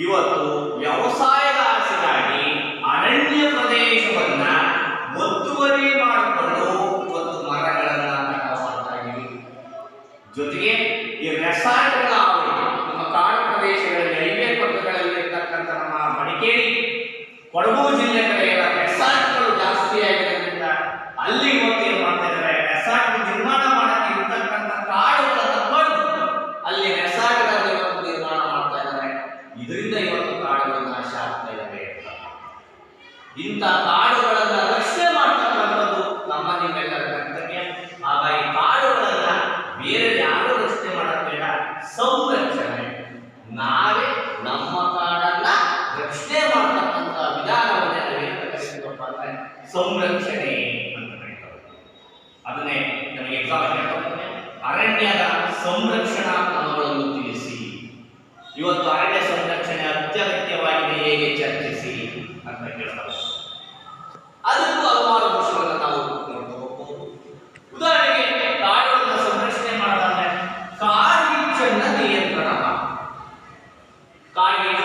ಇವತ್ತು ವ್ಯವಸಾಯದ ಆಸೆಗಾಗಿ ಅರಣ್ಯ ಪ್ರದೇಶವನ್ನ ಒತ್ತುವರಿ ಮಾಡಿಕೊಂಡು ಇವತ್ತು ಮರಗಳನ್ನ ಕಟಾವು ಮಾಡ್ತಾ ಇದ್ದೀವಿ. ಜೊತೆಗೆ ಈ ರೆಸಾರ್ಟ್ಗಳ ನಮ್ಮ ಕಾಡು ಪ್ರದೇಶಗಳಲ್ಲಿ ಹೈವೇ ಪಕ್ಕಗಳಲ್ಲಿರ್ತಕ್ಕಂಥ ನಮ್ಮ ಮಡಿಕೇರಿ, ಕೊಡಗು ಜಿಲ್ಲೆ ಕಡೆ ಎಲ್ಲ ರೆಸಾರ್ಟ್ಗಳು ಜಾಸ್ತಿ ಆಗಿರೋದ್ರಿಂದ ಅಲ್ಲಿ ಇವತ್ತು ಏನ್ ಮಾಡ್ತಾ ಇದ್ದಾರೆ, ರೆಸಾರ್ಟ್ ನಿರ್ಮಾಣ ಮಾಡಕ್ಕೆ ಇರ್ತಕ್ಕಂಥ ಕಾಡುಗಳನ್ನು ಕಡಿದು ಅಲ್ಲಿ ರೆಸಾರ್ಟ್ಗಳನ್ನು ಇವತ್ತು ನಿರ್ಮಾಣ ಮಾಡ್ತಾ ಇದ್ದಾರೆ. ಇದರಿಂದ ಇವತ್ತು ಕಾಡುಗಳು ನಾಶ ಆಗ್ತಾ ಇದ್ದಾವೆ. ಇಂಥ ಕಾಡುಗಳನ್ನ ರಕ್ಷಣೆ ಮಾಡ್ತಕ್ಕಂಥದ್ದು ನಮ್ಮ ನಿಮ್ಮೆಲ್ಲರ ಕರ್ತವ್ಯ. ಹಾಗಾಗಿ ಕಾಡುಗಳನ್ನ ಬೇರೆ ಯಾರು ರಕ್ಷಣೆ ಮಾಡಕ್ ಬೇಡ, ಸಂರಕ್ಷಣೆ. ನಾವೇ ನಮ್ಮ ಕಾಡನ್ನ ರಕ್ಷಣೆ ಮಾಡ್ತಕ್ಕಂಥ ವಿಧಾನವನ್ನೇ ನಾವೇನು ಕಲಿಸಬೇಕಪ್ಪ ಅಂದ್ರೆ ಸಂರಕ್ಷಣೆ ಅಂತ ಕರೀತಾರೆ. ಅದನ್ನೇ ನಮಗೆ ಅರಣ್ಯದ ಸಂರಕ್ಷಣಾ ಕ್ರಮಗಳನ್ನು ತಿಳಿಸಿ. ಇವತ್ತು ಅರಣ್ಯ ಸಂರಕ್ಷಣೆ ಅತ್ಯಗತ್ಯವಾಗಿದೆ, ಹೇಗೆ ಚರ್ಚಿಸಿ ಅಂತ ಕೇಳ್ತಾರೆ. ಅದಕ್ಕೂ ಹಲವಾರು ಅಂಶಗಳನ್ನು ನಾವು ನೋಡ್ಕೋಬಹುದು. ಉದಾಹರಣೆಗೆ ಕಾಡುಗಳನ್ನು ಸಂರಕ್ಷಣೆ ಮಾಡೋದಾದ್ರೆ ಕಾಡ್ಗಿಚ್ಚನ್ನ ನಿಯಂತ್ರಣ. ಕಾಡ್ಗಿಚ್ಚು